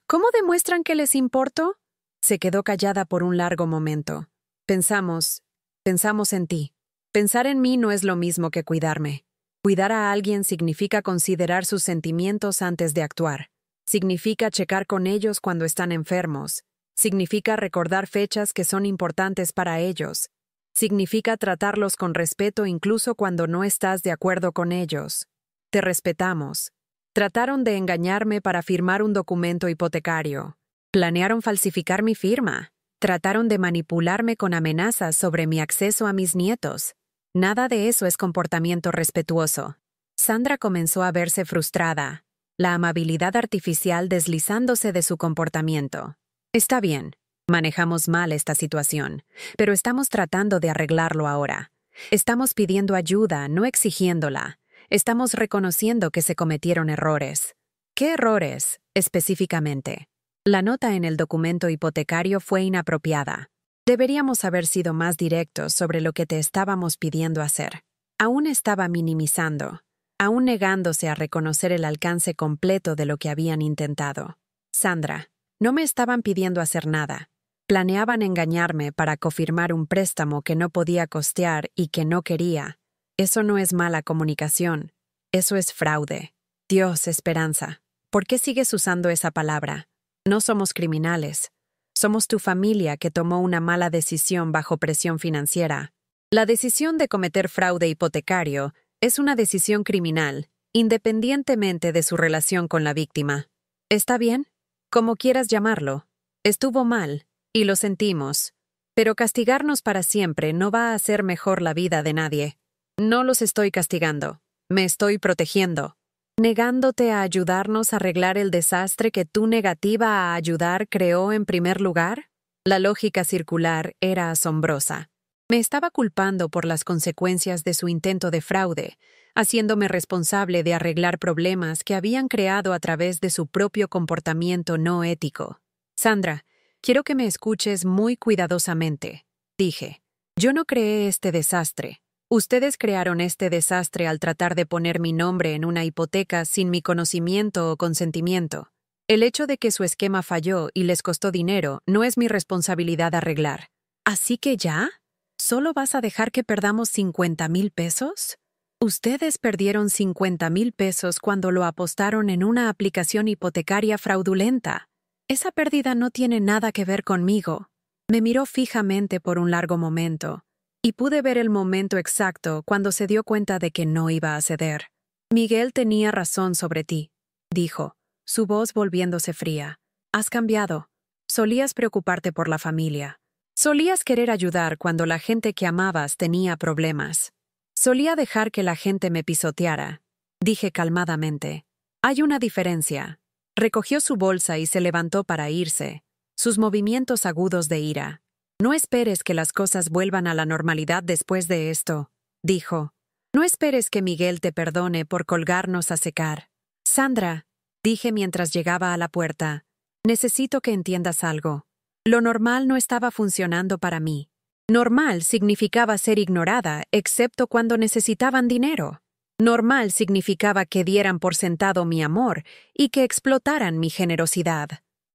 ¿Cómo demuestran que les importo? Se quedó callada por un largo momento. Pensamos en ti. Pensar en mí no es lo mismo que cuidarme. Cuidar a alguien significa considerar sus sentimientos antes de actuar. Significa checar con ellos cuando están enfermos. Significa recordar fechas que son importantes para ellos. Significa tratarlos con respeto incluso cuando no estás de acuerdo con ellos. Te respetamos. Trataron de engañarme para firmar un documento hipotecario. Planearon falsificar mi firma. Trataron de manipularme con amenazas sobre mi acceso a mis nietos. Nada de eso es comportamiento respetuoso. Sandra comenzó a verse frustrada, la amabilidad artificial deslizándose de su comportamiento. Está bien, manejamos mal esta situación, pero estamos tratando de arreglarlo ahora. Estamos pidiendo ayuda, no exigiéndola. Estamos reconociendo que se cometieron errores. ¿Qué errores, específicamente? La nota en el documento hipotecario fue inapropiada. Deberíamos haber sido más directos sobre lo que te estábamos pidiendo hacer. Aún estaba minimizando, aún negándose a reconocer el alcance completo de lo que habían intentado. Sandra, no me estaban pidiendo hacer nada. Planeaban engañarme para cofirmar un préstamo que no podía costear y que no quería. Eso no es mala comunicación. Eso es fraude. Dios, Esperanza, ¿por qué sigues usando esa palabra? No somos criminales. Somos tu familia que tomó una mala decisión bajo presión financiera. La decisión de cometer fraude hipotecario es una decisión criminal, independientemente de su relación con la víctima. ¿Está bien? Como quieras llamarlo. Estuvo mal, y lo sentimos. Pero castigarnos para siempre no va a hacer mejor la vida de nadie. No los estoy castigando. Me estoy protegiendo. ¿Negándote a ayudarnos a arreglar el desastre que tu negativa a ayudar creó en primer lugar? La lógica circular era asombrosa. Me estaba culpando por las consecuencias de su intento de fraude, haciéndome responsable de arreglar problemas que habían creado a través de su propio comportamiento no ético. Sandra, quiero que me escuches muy cuidadosamente, dije. Yo no creé este desastre. Ustedes crearon este desastre al tratar de poner mi nombre en una hipoteca sin mi conocimiento o consentimiento. El hecho de que su esquema falló y les costó dinero no es mi responsabilidad arreglar. ¿Así que ya? ¿Solo vas a dejar que perdamos 50,000 pesos? Ustedes perdieron 50,000 pesos cuando lo apostaron en una aplicación hipotecaria fraudulenta. Esa pérdida no tiene nada que ver conmigo. Me miró fijamente por un largo momento, y pude ver el momento exacto cuando se dio cuenta de que no iba a ceder. Miguel tenía razón sobre ti, dijo, su voz volviéndose fría. Has cambiado. Solías preocuparte por la familia. Solías querer ayudar cuando la gente que amabas tenía problemas. Solía dejar que la gente me pisoteara. Dije calmadamente. Hay una diferencia. Recogió su bolsa y se levantó para irse, sus movimientos agudos de ira. No esperes que las cosas vuelvan a la normalidad después de esto, dijo. No esperes que Miguel te perdone por colgarnos a secar. Sandra, dije mientras llegaba a la puerta, necesito que entiendas algo. Lo normal no estaba funcionando para mí. Normal significaba ser ignorada, excepto cuando necesitaban dinero. Normal significaba que dieran por sentado mi amor y que explotaran mi generosidad.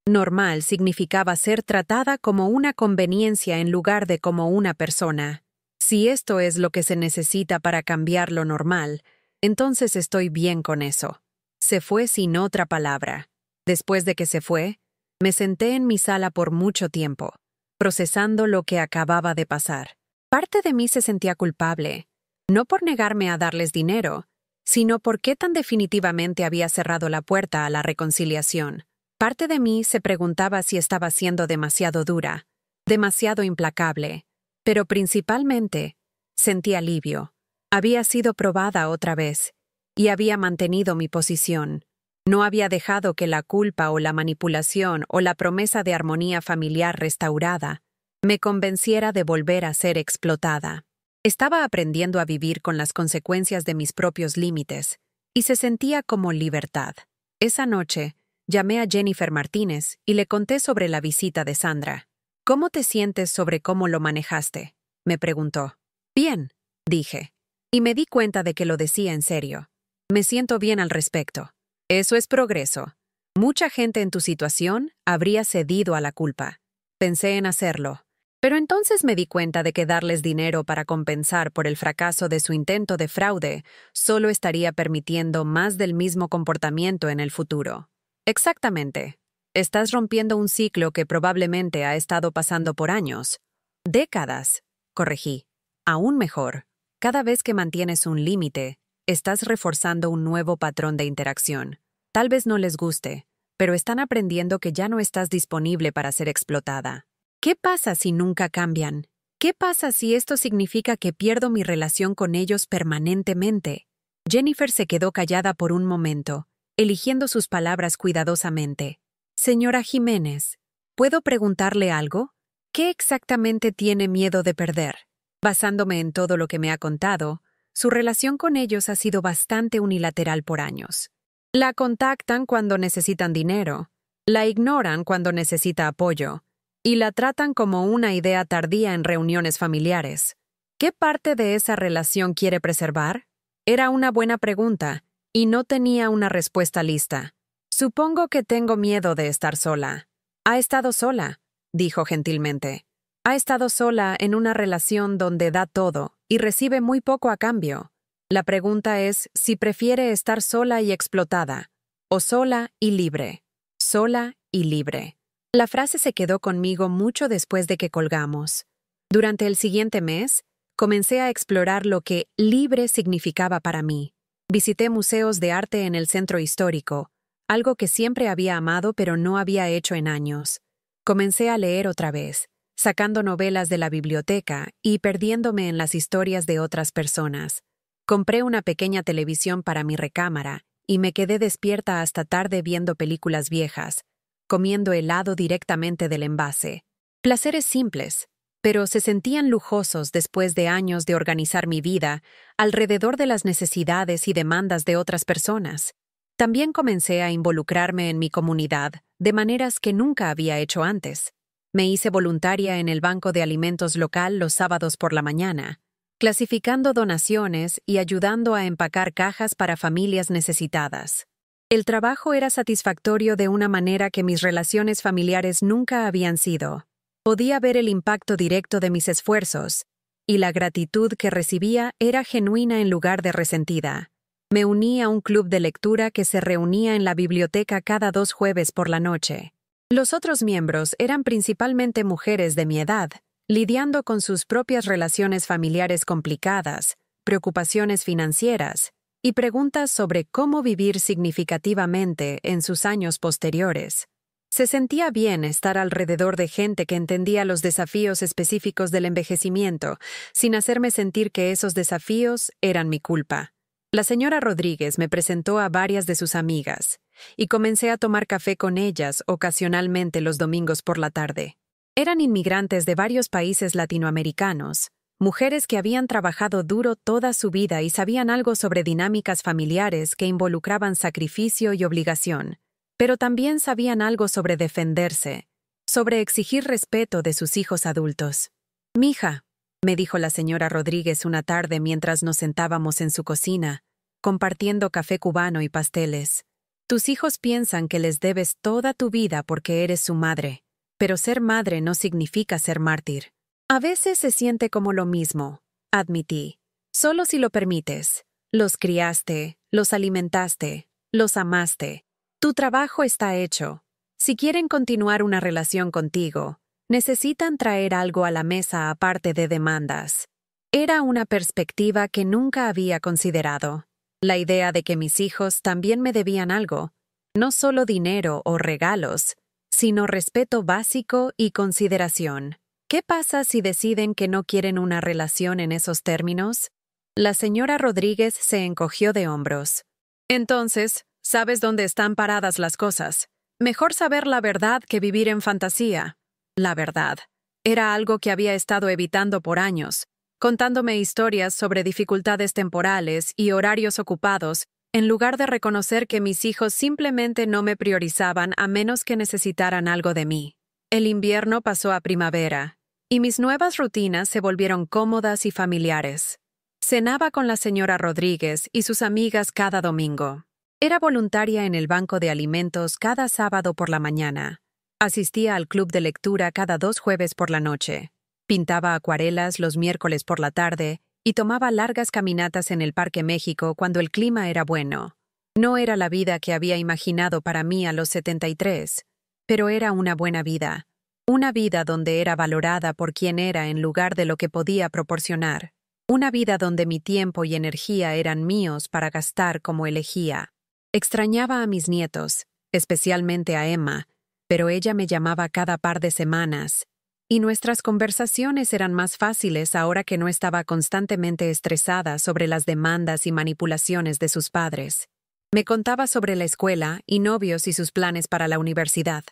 Normal significaba ser tratada como una conveniencia en lugar de como una persona. Si esto es lo que se necesita para cambiar lo normal, entonces estoy bien con eso. Se fue sin otra palabra. Después de que se fue, me senté en mi sala por mucho tiempo, procesando lo que acababa de pasar. Parte de mí se sentía culpable, no por negarme a darles dinero, sino porque tan definitivamente había cerrado la puerta a la reconciliación. Parte de mí se preguntaba si estaba siendo demasiado dura, demasiado implacable, pero principalmente sentí alivio. Había sido probada otra vez, y había mantenido mi posición. No había dejado que la culpa o la manipulación o la promesa de armonía familiar restaurada me convenciera de volver a ser explotada. Estaba aprendiendo a vivir con las consecuencias de mis propios límites, y se sentía como libertad. Esa noche, llamé a Jennifer Martínez y le conté sobre la visita de Sandra. ¿Cómo te sientes sobre cómo lo manejaste?, me preguntó. Bien, dije, y me di cuenta de que lo decía en serio. Me siento bien al respecto. Eso es progreso. Mucha gente en tu situación habría cedido a la culpa. Pensé en hacerlo. Pero entonces me di cuenta de que darles dinero para compensar por el fracaso de su intento de fraude solo estaría permitiendo más del mismo comportamiento en el futuro. Exactamente. Estás rompiendo un ciclo que probablemente ha estado pasando por años. Décadas, corregí. Aún mejor, cada vez que mantienes un límite, estás reforzando un nuevo patrón de interacción. Tal vez no les guste, pero están aprendiendo que ya no estás disponible para ser explotada. ¿Qué pasa si nunca cambian? ¿Qué pasa si esto significa que pierdo mi relación con ellos permanentemente? Jennifer se quedó callada por un momento, eligiendo sus palabras cuidadosamente. Señora Jiménez, ¿puedo preguntarle algo? ¿Qué exactamente tiene miedo de perder? Basándome en todo lo que me ha contado, su relación con ellos ha sido bastante unilateral por años. La contactan cuando necesitan dinero, la ignoran cuando necesita apoyo, y la tratan como una idea tardía en reuniones familiares. ¿Qué parte de esa relación quiere preservar? Era una buena pregunta, y no tenía una respuesta lista. Supongo que tengo miedo de estar sola. Ha estado sola, dijo gentilmente. Ha estado sola en una relación donde da todo y recibe muy poco a cambio. La pregunta es si prefiere estar sola y explotada, o sola y libre. Sola y libre. La frase se quedó conmigo mucho después de que colgamos. Durante el siguiente mes, comencé a explorar lo que libre significaba para mí. Visité museos de arte en el centro histórico, algo que siempre había amado pero no había hecho en años. Comencé a leer otra vez, sacando novelas de la biblioteca y perdiéndome en las historias de otras personas. Compré una pequeña televisión para mi recámara y me quedé despierta hasta tarde viendo películas viejas, comiendo helado directamente del envase. Placeres simples, pero se sentían lujosos después de años de organizar mi vida alrededor de las necesidades y demandas de otras personas. También comencé a involucrarme en mi comunidad de maneras que nunca había hecho antes. Me hice voluntaria en el banco de alimentos local los sábados por la mañana, clasificando donaciones y ayudando a empacar cajas para familias necesitadas. El trabajo era satisfactorio de una manera que mis relaciones familiares nunca habían sido. Podía ver el impacto directo de mis esfuerzos, y la gratitud que recibía era genuina en lugar de resentida. Me uní a un club de lectura que se reunía en la biblioteca cada 2 jueves por la noche. Los otros miembros eran principalmente mujeres de mi edad, lidiando con sus propias relaciones familiares complicadas, preocupaciones financieras y preguntas sobre cómo vivir significativamente en sus años posteriores. Se sentía bien estar alrededor de gente que entendía los desafíos específicos del envejecimiento, sin hacerme sentir que esos desafíos eran mi culpa. La señora Rodríguez me presentó a varias de sus amigas, y comencé a tomar café con ellas ocasionalmente los domingos por la tarde. Eran inmigrantes de varios países latinoamericanos, mujeres que habían trabajado duro toda su vida y sabían algo sobre dinámicas familiares que involucraban sacrificio y obligación, pero también sabían algo sobre defenderse, sobre exigir respeto de sus hijos adultos. «Mija», me dijo la señora Rodríguez una tarde mientras nos sentábamos en su cocina, compartiendo café cubano y pasteles. «Tus hijos piensan que les debes toda tu vida porque eres su madre, pero ser madre no significa ser mártir». «A veces se siente como lo mismo», admití. «Solo si lo permites. Los criaste, los alimentaste, los amaste. Tu trabajo está hecho. Si quieren continuar una relación contigo, necesitan traer algo a la mesa aparte de demandas». Era una perspectiva que nunca había considerado. La idea de que mis hijos también me debían algo, no solo dinero o regalos, sino respeto básico y consideración. ¿Qué pasa si deciden que no quieren una relación en esos términos? La señora Rodríguez se encogió de hombros. «Entonces, sabes dónde están paradas las cosas. Mejor saber la verdad que vivir en fantasía». La verdad. Era algo que había estado evitando por años, contándome historias sobre dificultades temporales y horarios ocupados, en lugar de reconocer que mis hijos simplemente no me priorizaban a menos que necesitaran algo de mí. El invierno pasó a primavera, y mis nuevas rutinas se volvieron cómodas y familiares. Cenaba con la señora Rodríguez y sus amigas cada domingo. Era voluntaria en el banco de alimentos cada sábado por la mañana. Asistía al club de lectura cada 2 jueves por la noche. Pintaba acuarelas los miércoles por la tarde y tomaba largas caminatas en el Parque México cuando el clima era bueno. No era la vida que había imaginado para mí a los 73, pero era una buena vida. Una vida donde era valorada por quien era en lugar de lo que podía proporcionar. Una vida donde mi tiempo y energía eran míos para gastar como elegía. Extrañaba a mis nietos, especialmente a Emma, pero ella me llamaba cada par de semanas, y nuestras conversaciones eran más fáciles ahora que no estaba constantemente estresada sobre las demandas y manipulaciones de sus padres. Me contaba sobre la escuela y novios y sus planes para la universidad.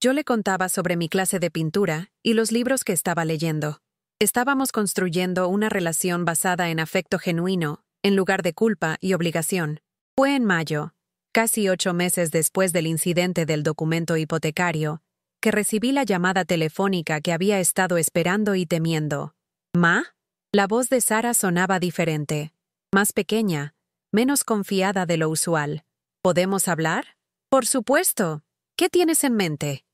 Yo le contaba sobre mi clase de pintura y los libros que estaba leyendo. Estábamos construyendo una relación basada en afecto genuino, en lugar de culpa y obligación. Fue en mayo, casi 8 meses después del incidente del documento hipotecario, que recibí la llamada telefónica que había estado esperando y temiendo. «¿Ma?». La voz de Sara sonaba diferente, más pequeña, menos confiada de lo usual. «¿Podemos hablar?». «Por supuesto. ¿Qué tienes en mente?».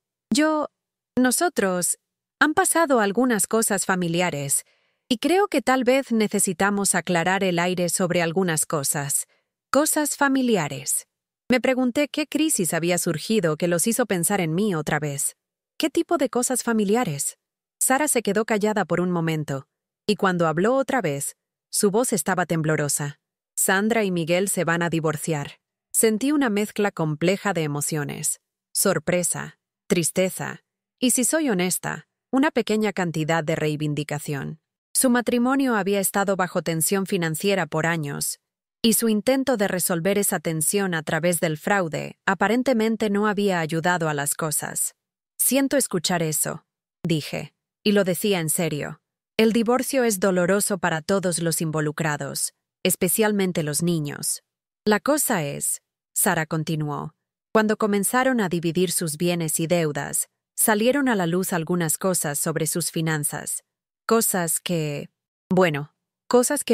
Nosotros, han pasado algunas cosas familiares, y creo que tal vez necesitamos aclarar el aire sobre algunas cosas. Cosas familiares». Me pregunté qué crisis había surgido que los hizo pensar en mí otra vez. ¿Qué tipo de cosas familiares? Sara se quedó callada por un momento, y cuando habló otra vez, su voz estaba temblorosa. «Sandra y Miguel se van a divorciar». Sentí una mezcla compleja de emociones. Sorpresa, tristeza, y si soy honesta, una pequeña cantidad de reivindicación. Su matrimonio había estado bajo tensión financiera por años, y su intento de resolver esa tensión a través del fraude aparentemente no había ayudado a las cosas. «Siento escuchar eso», dije, y lo decía en serio. El divorcio es doloroso para todos los involucrados, especialmente los niños. La cosa es, Sara continuó, cuando comenzaron a dividir sus bienes y deudas, salieron a la luz algunas cosas sobre sus finanzas. Cosas que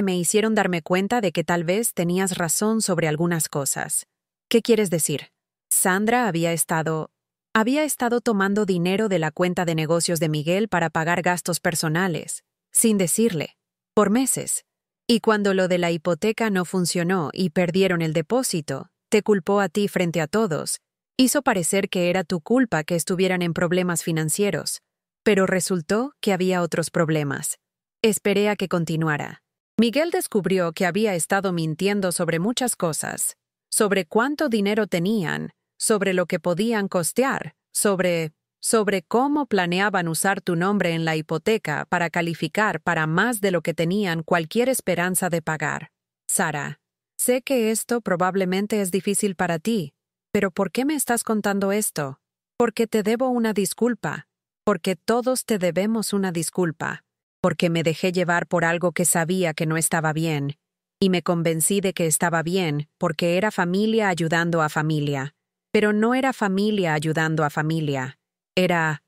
me hicieron darme cuenta de que tal vez tenías razón sobre algunas cosas. ¿Qué quieres decir? Sandra había estado tomando dinero de la cuenta de negocios de Miguel para pagar gastos personales, sin decirle, por meses. Y cuando lo de la hipoteca no funcionó y perdieron el depósito, te culpó a ti frente a todos. Hizo parecer que era tu culpa que estuvieran en problemas financieros, pero resultó que había otros problemas. Esperé a que continuara. Miguel descubrió que había estado mintiendo sobre muchas cosas, sobre cuánto dinero tenían, sobre lo que podían costear, sobre cómo planeaban usar tu nombre en la hipoteca para calificar para más de lo que tenían cualquier esperanza de pagar. Sara, sé que esto probablemente es difícil para ti, pero ¿por qué me estás contando esto? Porque te debo una disculpa, porque todos te debemos una disculpa, porque me dejé llevar por algo que sabía que no estaba bien, y me convencí de que estaba bien porque era familia ayudando a familia. Pero no era familia ayudando a familia. Era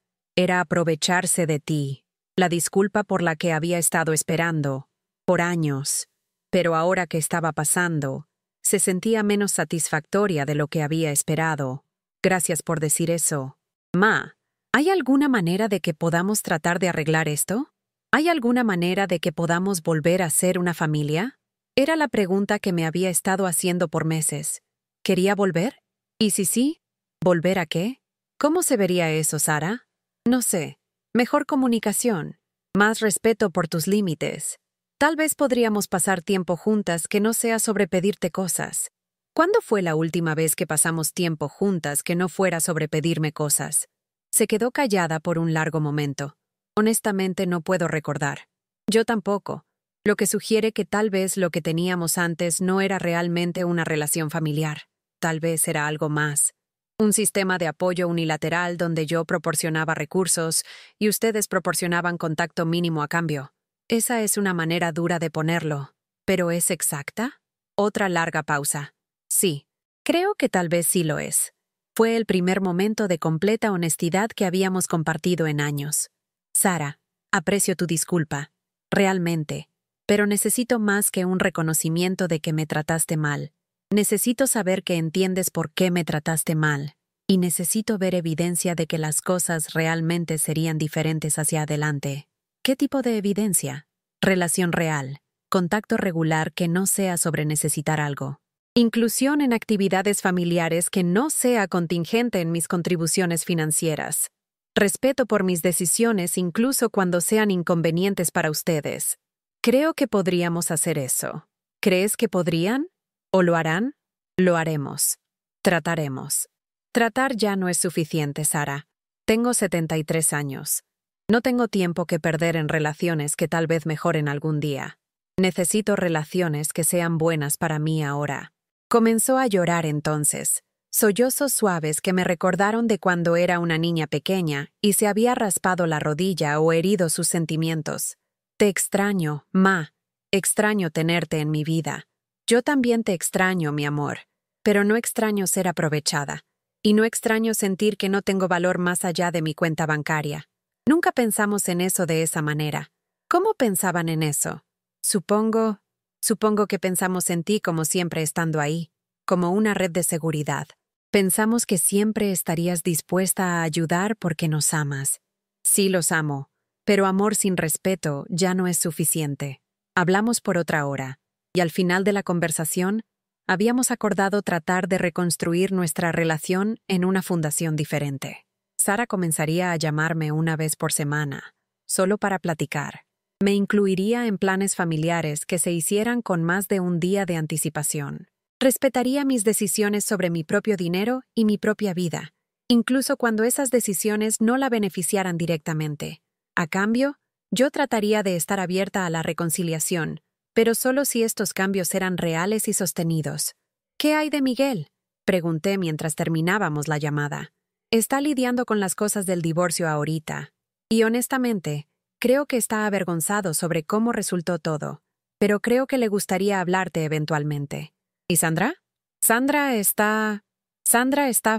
aprovecharse de ti, la disculpa por la que había estado esperando, por años. Pero ahora que estaba pasando, se sentía menos satisfactoria de lo que había esperado. Gracias por decir eso. Ma, ¿hay alguna manera de que podamos tratar de arreglar esto? ¿Hay alguna manera de que podamos volver a ser una familia? Era la pregunta que me había estado haciendo por meses. ¿Quería volver? ¿Y si sí? ¿Volver a qué? ¿Cómo se vería eso, Sara? No sé. Mejor comunicación. Más respeto por tus límites. Tal vez podríamos pasar tiempo juntas que no sea sobre pedirte cosas. ¿Cuándo fue la última vez que pasamos tiempo juntas que no fuera sobre pedirme cosas? Se quedó callada por un largo momento. Honestamente no puedo recordar. Yo tampoco. Lo que sugiere que tal vez lo que teníamos antes no era realmente una relación familiar. Tal vez era algo más. Un sistema de apoyo unilateral donde yo proporcionaba recursos y ustedes proporcionaban contacto mínimo a cambio. Esa es una manera dura de ponerlo. ¿Pero es exacta? Otra larga pausa. Sí, creo que tal vez sí lo es. Fue el primer momento de completa honestidad que habíamos compartido en años. Sara, aprecio tu disculpa. Realmente. Pero necesito más que un reconocimiento de que me trataste mal. Necesito saber que entiendes por qué me trataste mal. Y necesito ver evidencia de que las cosas realmente serían diferentes hacia adelante. ¿Qué tipo de evidencia? Relación real. Contacto regular que no sea sobre necesitar algo. Inclusión en actividades familiares que no sea contingente en mis contribuciones financieras. Respeto por mis decisiones incluso cuando sean inconvenientes para ustedes. Creo que podríamos hacer eso. ¿Crees que podrían? ¿O lo harán? Lo haremos. Trataremos. Tratar ya no es suficiente, Sara. Tengo 73 años. No tengo tiempo que perder en relaciones que tal vez mejoren algún día. Necesito relaciones que sean buenas para mí ahora. Comenzó a llorar entonces. Sollozos suaves que me recordaron de cuando era una niña pequeña y se había raspado la rodilla o herido sus sentimientos. Te extraño, Ma. Extraño tenerte en mi vida. Yo también te extraño, mi amor. Pero no extraño ser aprovechada. Y no extraño sentir que no tengo valor más allá de mi cuenta bancaria. Nunca pensamos en eso de esa manera. ¿Cómo pensaban en eso? Supongo que pensamos en ti como siempre estando ahí, como una red de seguridad. Pensamos que siempre estarías dispuesta a ayudar porque nos amas. Sí los amo, pero amor sin respeto ya no es suficiente. Hablamos por otra hora, y al final de la conversación, habíamos acordado tratar de reconstruir nuestra relación en una fundación diferente. Sara comenzaría a llamarme una vez por semana, solo para platicar. Me incluiría en planes familiares que se hicieran con más de un día de anticipación. Respetaría mis decisiones sobre mi propio dinero y mi propia vida, incluso cuando esas decisiones no la beneficiaran directamente. A cambio, yo trataría de estar abierta a la reconciliación, pero solo si estos cambios eran reales y sostenidos. ¿Qué hay de Miguel?, pregunté mientras terminábamos la llamada. Está lidiando con las cosas del divorcio ahorita. Y honestamente, creo que está avergonzado sobre cómo resultó todo, pero creo que le gustaría hablarte eventualmente. ¿Y Sandra? Sandra está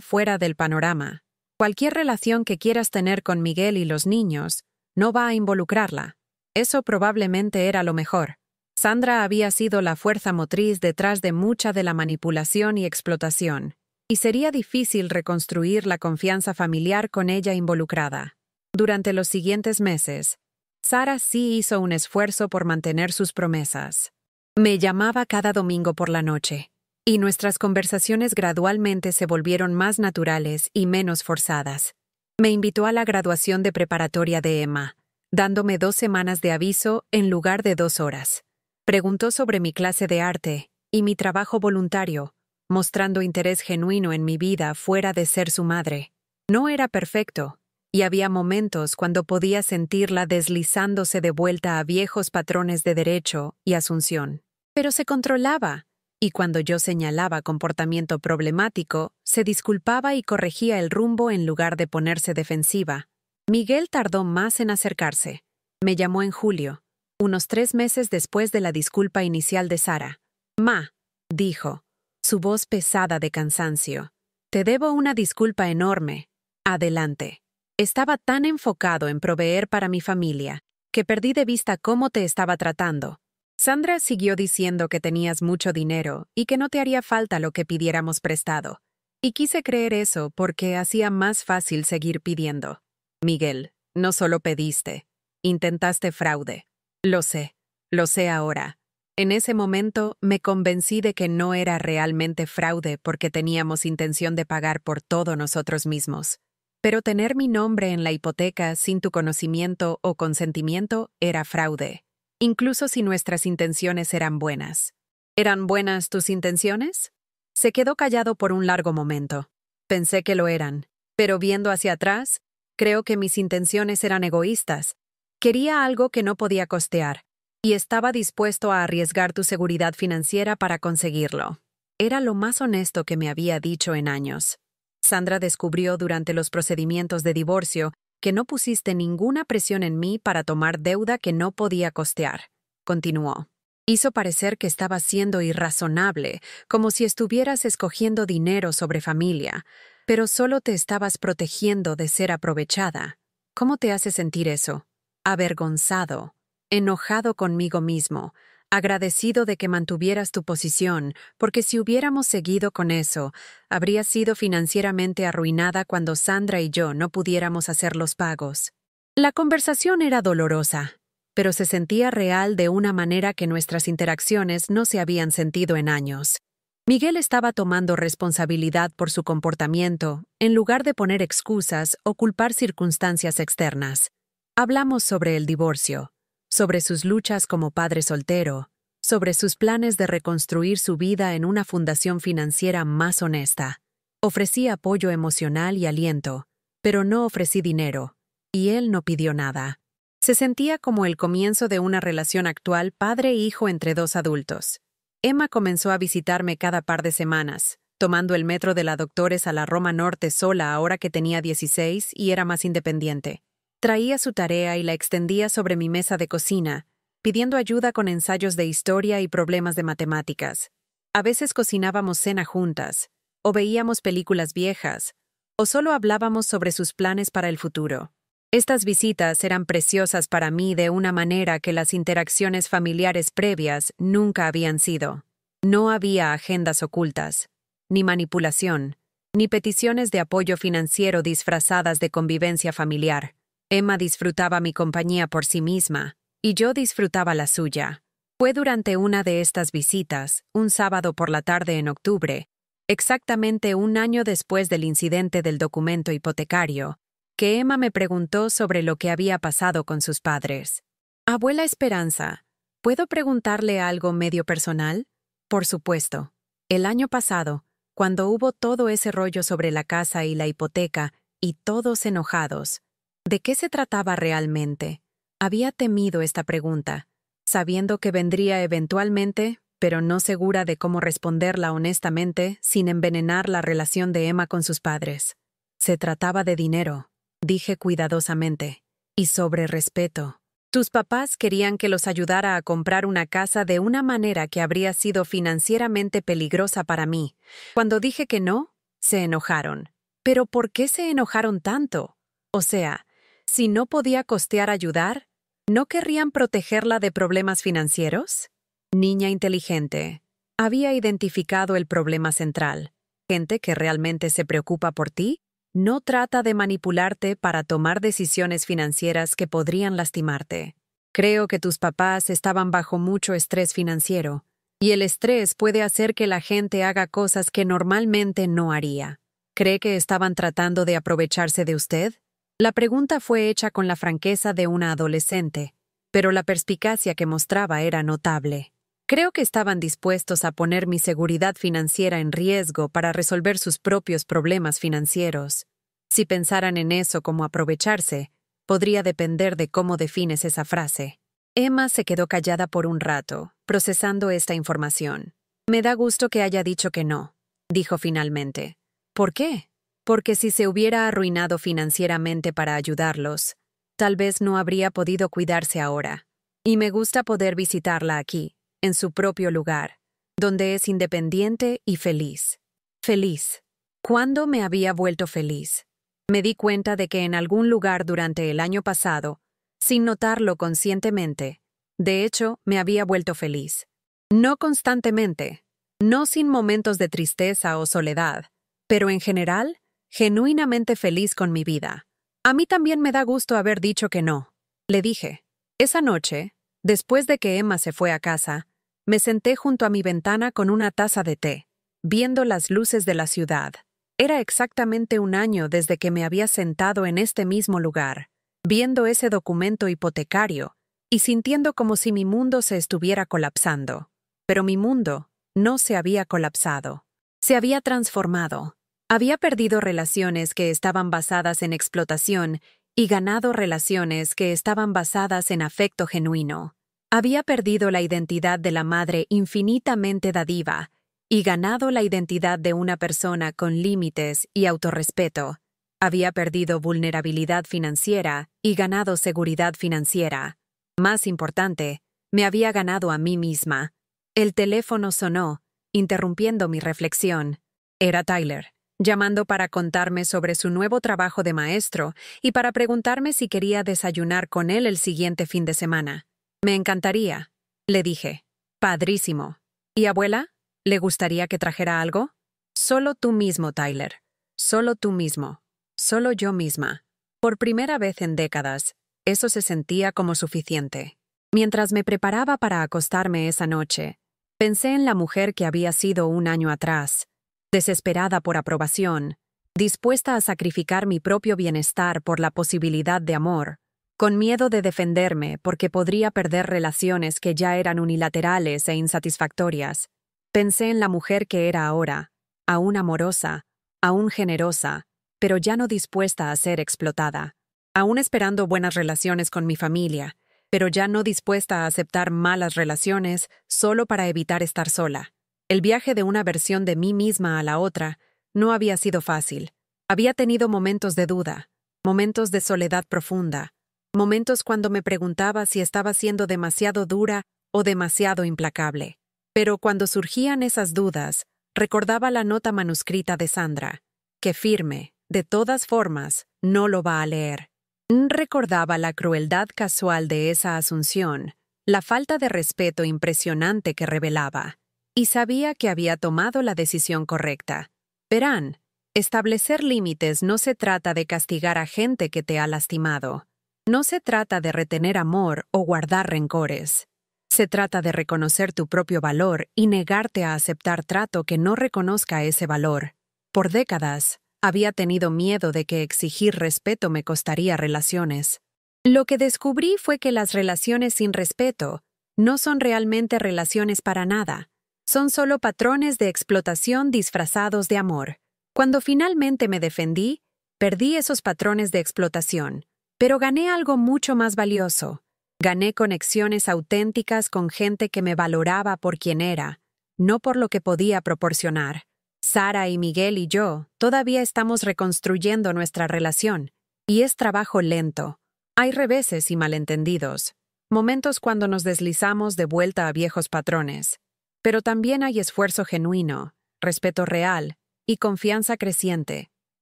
fuera del panorama. Cualquier relación que quieras tener con Miguel y los niños no va a involucrarla. Eso probablemente era lo mejor. Sandra había sido la fuerza motriz detrás de mucha de la manipulación y explotación, y sería difícil reconstruir la confianza familiar con ella involucrada. Durante los siguientes meses, Sara sí hizo un esfuerzo por mantener sus promesas. Me llamaba cada domingo por la noche, y nuestras conversaciones gradualmente se volvieron más naturales y menos forzadas. Me invitó a la graduación de preparatoria de Emma, dándome 2 semanas de aviso en lugar de 2 horas. Preguntó sobre mi clase de arte y mi trabajo voluntario, mostrando interés genuino en mi vida fuera de ser su madre. No era perfecto, y había momentos cuando podía sentirla deslizándose de vuelta a viejos patrones de derecho y asunción. Pero se controlaba, y cuando yo señalaba comportamiento problemático, se disculpaba y corregía el rumbo en lugar de ponerse defensiva. Miguel tardó más en acercarse. Me llamó en julio, unos 3 meses después de la disculpa inicial de Sara. «Ma», dijo, su voz pesada de cansancio, «te debo una disculpa enorme. Adelante». Estaba tan enfocado en proveer para mi familia que perdí de vista cómo te estaba tratando. Sandra siguió diciendo que tenías mucho dinero y que no te haría falta lo que pidiéramos prestado. Y quise creer eso porque hacía más fácil seguir pidiendo. Miguel, no solo pediste, intentaste fraude. Lo sé ahora. En ese momento me convencí de que no era realmente fraude porque teníamos intención de pagar por todo nosotros mismos. Pero tener mi nombre en la hipoteca sin tu conocimiento o consentimiento era fraude, incluso si nuestras intenciones eran buenas. ¿Eran buenas tus intenciones? Se quedó callado por un largo momento. Pensé que lo eran, pero viendo hacia atrás, creo que mis intenciones eran egoístas. Quería algo que no podía costear, y estaba dispuesto a arriesgar tu seguridad financiera para conseguirlo. Era lo más honesto que me había dicho en años. Sandra descubrió durante los procedimientos de divorcio que no pusiste ninguna presión en mí para tomar deuda que no podía costear. Continuó. Hizo parecer que estaba siendo irrazonable, como si estuvieras escogiendo dinero sobre familia, pero solo te estabas protegiendo de ser aprovechada. ¿Cómo te hace sentir eso? Avergonzado, enojado conmigo mismo, agradecido de que mantuvieras tu posición, porque si hubiéramos seguido con eso, habría sido financieramente arruinada cuando Sandra y yo no pudiéramos hacer los pagos. La conversación era dolorosa, pero se sentía real de una manera que nuestras interacciones no se habían sentido en años. Miguel estaba tomando responsabilidad por su comportamiento, en lugar de poner excusas o culpar circunstancias externas. Hablamos sobre el divorcio, sobre sus luchas como padre soltero, sobre sus planes de reconstruir su vida en una fundación financiera más honesta. Ofrecí apoyo emocional y aliento, pero no ofrecí dinero, y él no pidió nada. Se sentía como el comienzo de una relación actual padre-hijo entre 2 adultos. Emma comenzó a visitarme cada par de semanas, tomando el metro de la Doctores a la Roma Norte sola ahora que tenía 16 y era más independiente. Traía su tarea y la extendía sobre mi mesa de cocina, pidiendo ayuda con ensayos de historia y problemas de matemáticas. A veces cocinábamos cena juntas, o veíamos películas viejas, o solo hablábamos sobre sus planes para el futuro. Estas visitas eran preciosas para mí de una manera que las interacciones familiares previas nunca habían sido. No había agendas ocultas, ni manipulación, ni peticiones de apoyo financiero disfrazadas de convivencia familiar. Emma disfrutaba mi compañía por sí misma, y yo disfrutaba la suya. Fue durante una de estas visitas, un sábado por la tarde en octubre, exactamente 1 año después del incidente del documento hipotecario, que Emma me preguntó sobre lo que había pasado con sus padres. «Abuela Esperanza, ¿puedo preguntarle algo medio personal?» «Por supuesto. El año pasado, cuando hubo todo ese rollo sobre la casa y la hipoteca, y todos enojados, ¿de qué se trataba realmente?» Había temido esta pregunta, sabiendo que vendría eventualmente, pero no segura de cómo responderla honestamente sin envenenar la relación de Emma con sus padres. Se trataba de dinero, dije cuidadosamente, y sobre respeto. Tus papás querían que los ayudara a comprar una casa de una manera que habría sido financieramente peligrosa para mí. Cuando dije que no, se enojaron. ¿Pero por qué se enojaron tanto? O sea, si no podía costear ayudar, ¿no querrían protegerla de problemas financieros? Niña inteligente. Había identificado el problema central. Gente que realmente se preocupa por ti no trata de manipularte para tomar decisiones financieras que podrían lastimarte. Creo que tus papás estaban bajo mucho estrés financiero, y el estrés puede hacer que la gente haga cosas que normalmente no haría. ¿Cree que estaban tratando de aprovecharse de usted? La pregunta fue hecha con la franqueza de una adolescente, pero la perspicacia que mostraba era notable. Creo que estaban dispuestos a poner mi seguridad financiera en riesgo para resolver sus propios problemas financieros. Si pensaran en eso como aprovecharse, podría depender de cómo defines esa frase. Emma se quedó callada por un rato, procesando esta información. Me da gusto que haya dicho que no, dijo finalmente. ¿Por qué? Porque si se hubiera arruinado financieramente para ayudarlos, tal vez no habría podido cuidarse ahora. Y me gusta poder visitarla aquí, en su propio lugar, donde es independiente y feliz. Feliz. ¿Cuándo me había vuelto feliz? Me di cuenta de que en algún lugar durante el año pasado, sin notarlo conscientemente, de hecho, me había vuelto feliz. No constantemente, no sin momentos de tristeza o soledad, pero en general, genuinamente feliz con mi vida. A mí también me da gusto haber dicho que no, le dije. Esa noche, después de que Emma se fue a casa, me senté junto a mi ventana con una taza de té, viendo las luces de la ciudad. Era exactamente un año desde que me había sentado en este mismo lugar, viendo ese documento hipotecario y sintiendo como si mi mundo se estuviera colapsando. Pero mi mundo no se había colapsado. Se había transformado. Había perdido relaciones que estaban basadas en explotación y ganado relaciones que estaban basadas en afecto genuino. Había perdido la identidad de la madre infinitamente dadiva y ganado la identidad de una persona con límites y autorrespeto. Había perdido vulnerabilidad financiera y ganado seguridad financiera. Más importante, me había ganado a mí misma. El teléfono sonó, interrumpiendo mi reflexión. Era Tyler, llamando para contarme sobre su nuevo trabajo de maestro y para preguntarme si quería desayunar con él el siguiente fin de semana. Me encantaría, le dije. Padrísimo. ¿Y abuela? ¿Le gustaría que trajera algo? Solo tú mismo, Tyler. Solo tú mismo. Solo yo misma. Por primera vez en décadas, eso se sentía como suficiente. Mientras me preparaba para acostarme esa noche, pensé en la mujer que había sido un año atrás, desesperada por aprobación, dispuesta a sacrificar mi propio bienestar por la posibilidad de amor, con miedo de defenderme porque podría perder relaciones que ya eran unilaterales e insatisfactorias. Pensé en la mujer que era ahora, aún amorosa, aún generosa, pero ya no dispuesta a ser explotada, aún esperando buenas relaciones con mi familia, pero ya no dispuesta a aceptar malas relaciones solo para evitar estar sola. El viaje de una versión de mí misma a la otra no había sido fácil. Había tenido momentos de duda, momentos de soledad profunda, momentos cuando me preguntaba si estaba siendo demasiado dura o demasiado implacable. Pero cuando surgían esas dudas, recordaba la nota manuscrita de Sandra, que firme, de todas formas, no lo va a leer. Recordaba la crueldad casual de esa asunción, la falta de respeto impresionante que revelaba, y sabía que había tomado la decisión correcta. Verán, establecer límites no se trata de castigar a gente que te ha lastimado. No se trata de retener amor o guardar rencores. Se trata de reconocer tu propio valor y negarte a aceptar trato que no reconozca ese valor. Por décadas, había tenido miedo de que exigir respeto me costaría relaciones. Lo que descubrí fue que las relaciones sin respeto no son realmente relaciones para nada. Son solo patrones de explotación disfrazados de amor. Cuando finalmente me defendí, perdí esos patrones de explotación, pero gané algo mucho más valioso. Gané conexiones auténticas con gente que me valoraba por quien era, no por lo que podía proporcionar. Sara y Miguel y yo todavía estamos reconstruyendo nuestra relación, y es trabajo lento. Hay reveses y malentendidos, momentos cuando nos deslizamos de vuelta a viejos patrones. Pero también hay esfuerzo genuino, respeto real y confianza creciente.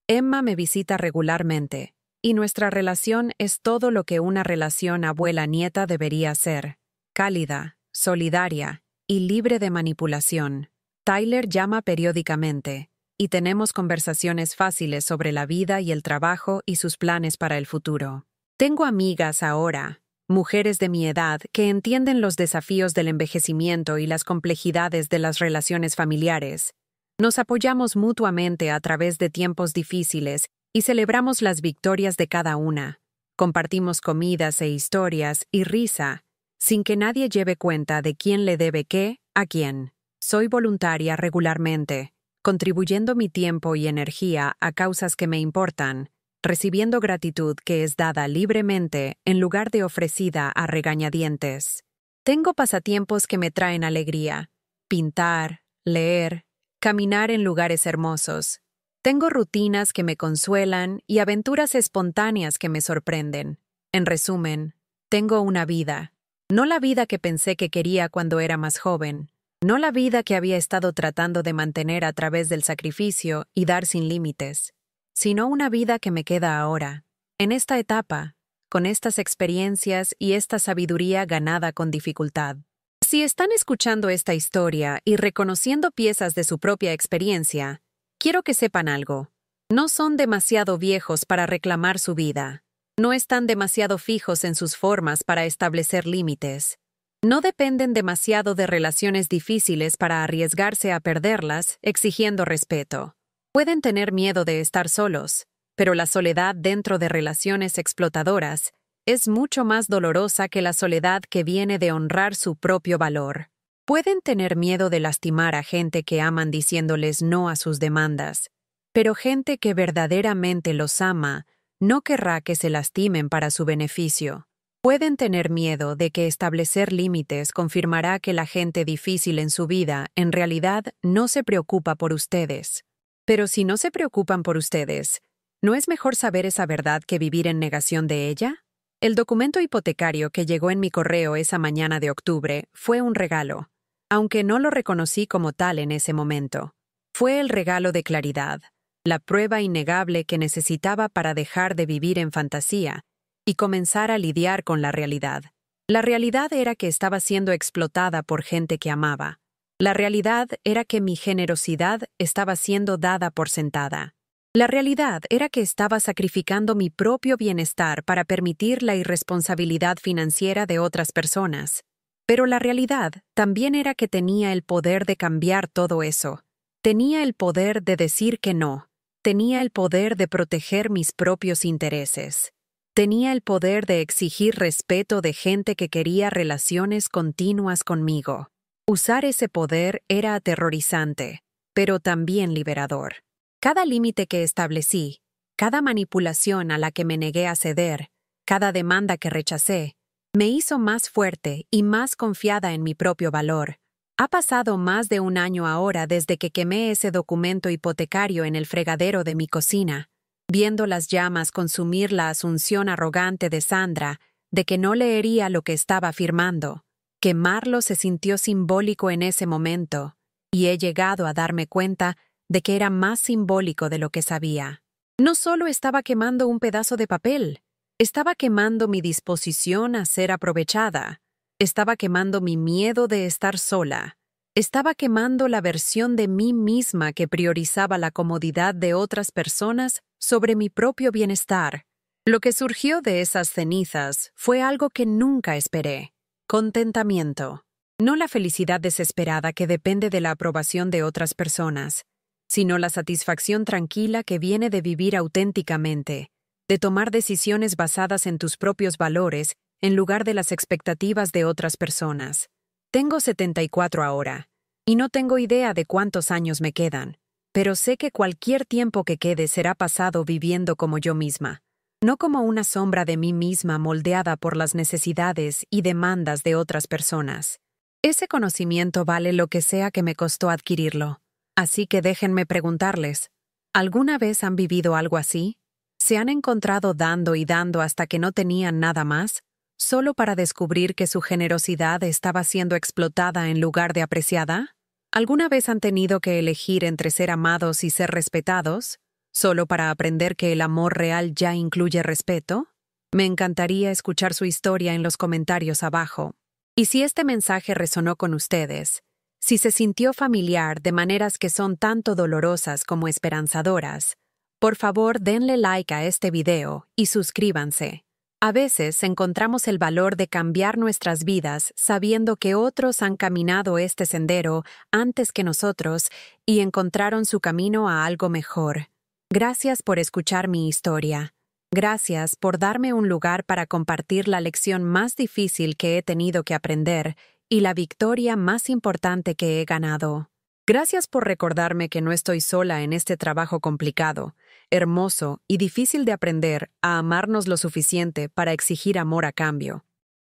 Emma me visita regularmente, y nuestra relación es todo lo que una relación abuela-nieta debería ser: cálida, solidaria y libre de manipulación. Tyler llama periódicamente, y tenemos conversaciones fáciles sobre la vida y el trabajo y sus planes para el futuro. Tengo amigas ahora, mujeres de mi edad, que entienden los desafíos del envejecimiento y las complejidades de las relaciones familiares. Nos apoyamos mutuamente a través de tiempos difíciles y celebramos las victorias de cada una. Compartimos comidas e historias y risa, sin que nadie lleve cuenta de quién le debe qué a quién. Soy voluntaria regularmente, contribuyendo mi tiempo y energía a causas que me importan, recibiendo gratitud que es dada libremente en lugar de ofrecida a regañadientes. Tengo pasatiempos que me traen alegría: pintar, leer, caminar en lugares hermosos. Tengo rutinas que me consuelan y aventuras espontáneas que me sorprenden. En resumen, tengo una vida. No la vida que pensé que quería cuando era más joven. No la vida que había estado tratando de mantener a través del sacrificio y dar sin límites, sino una vida que me queda ahora, en esta etapa, con estas experiencias y esta sabiduría ganada con dificultad. Si están escuchando esta historia y reconociendo piezas de su propia experiencia, quiero que sepan algo. No son demasiado viejos para reclamar su vida. No están demasiado fijos en sus formas para establecer límites. No dependen demasiado de relaciones difíciles para arriesgarse a perderlas, exigiendo respeto. Pueden tener miedo de estar solos, pero la soledad dentro de relaciones explotadoras es mucho más dolorosa que la soledad que viene de honrar su propio valor. Pueden tener miedo de lastimar a gente que aman diciéndoles no a sus demandas, pero gente que verdaderamente los ama no querrá que se lastimen para su beneficio. Pueden tener miedo de que establecer límites confirmará que la gente difícil en su vida en realidad no se preocupa por ustedes. Pero si no se preocupan por ustedes, ¿no es mejor saber esa verdad que vivir en negación de ella? El documento hipotecario que llegó en mi correo esa mañana de octubre fue un regalo, aunque no lo reconocí como tal en ese momento. Fue el regalo de claridad, la prueba innegable que necesitaba para dejar de vivir en fantasía y comenzar a lidiar con la realidad. La realidad era que estaba siendo explotada por gente que amaba. La realidad era que mi generosidad estaba siendo dada por sentada. La realidad era que estaba sacrificando mi propio bienestar para permitir la irresponsabilidad financiera de otras personas. Pero la realidad también era que tenía el poder de cambiar todo eso. Tenía el poder de decir que no. Tenía el poder de proteger mis propios intereses. Tenía el poder de exigir respeto de gente que quería relaciones continuas conmigo. Usar ese poder era aterrorizante, pero también liberador. Cada límite que establecí, cada manipulación a la que me negué a ceder, cada demanda que rechacé, me hizo más fuerte y más confiada en mi propio valor. Ha pasado más de un año ahora desde que quemé ese documento hipotecario en el fregadero de mi cocina, viendo las llamas consumir la asunción arrogante de Sandra de que no leería lo que estaba firmando. Quemarlo se sintió simbólico en ese momento, y he llegado a darme cuenta de que era más simbólico de lo que sabía. No solo estaba quemando un pedazo de papel, estaba quemando mi disposición a ser aprovechada, estaba quemando mi miedo de estar sola, estaba quemando la versión de mí misma que priorizaba la comodidad de otras personas sobre mi propio bienestar. Lo que surgió de esas cenizas fue algo que nunca esperé: contentamiento. No la felicidad desesperada que depende de la aprobación de otras personas, sino la satisfacción tranquila que viene de vivir auténticamente, de tomar decisiones basadas en tus propios valores en lugar de las expectativas de otras personas. Tengo 74 ahora, y no tengo idea de cuántos años me quedan, pero sé que cualquier tiempo que quede será pasado viviendo como yo misma, no como una sombra de mí misma moldeada por las necesidades y demandas de otras personas. Ese conocimiento vale lo que sea que me costó adquirirlo. Así que déjenme preguntarles, ¿alguna vez han vivido algo así? ¿Se han encontrado dando y dando hasta que no tenían nada más? solo para descubrir que su generosidad estaba siendo explotada en lugar de apreciada? ¿Alguna vez han tenido que elegir entre ser amados y ser respetados, solo para aprender que el amor real ya incluye respeto? Me encantaría escuchar su historia en los comentarios abajo. Y si este mensaje resonó con ustedes, si se sintió familiar de maneras que son tanto dolorosas como esperanzadoras, por favor denle like a este video y suscríbanse. A veces encontramos el valor de cambiar nuestras vidas sabiendo que otros han caminado este sendero antes que nosotros y encontraron su camino a algo mejor. Gracias por escuchar mi historia. Gracias por darme un lugar para compartir la lección más difícil que he tenido que aprender y la victoria más importante que he ganado. Gracias por recordarme que no estoy sola en este trabajo complicado, hermoso y difícil de aprender a amarnos lo suficiente para exigir amor a cambio.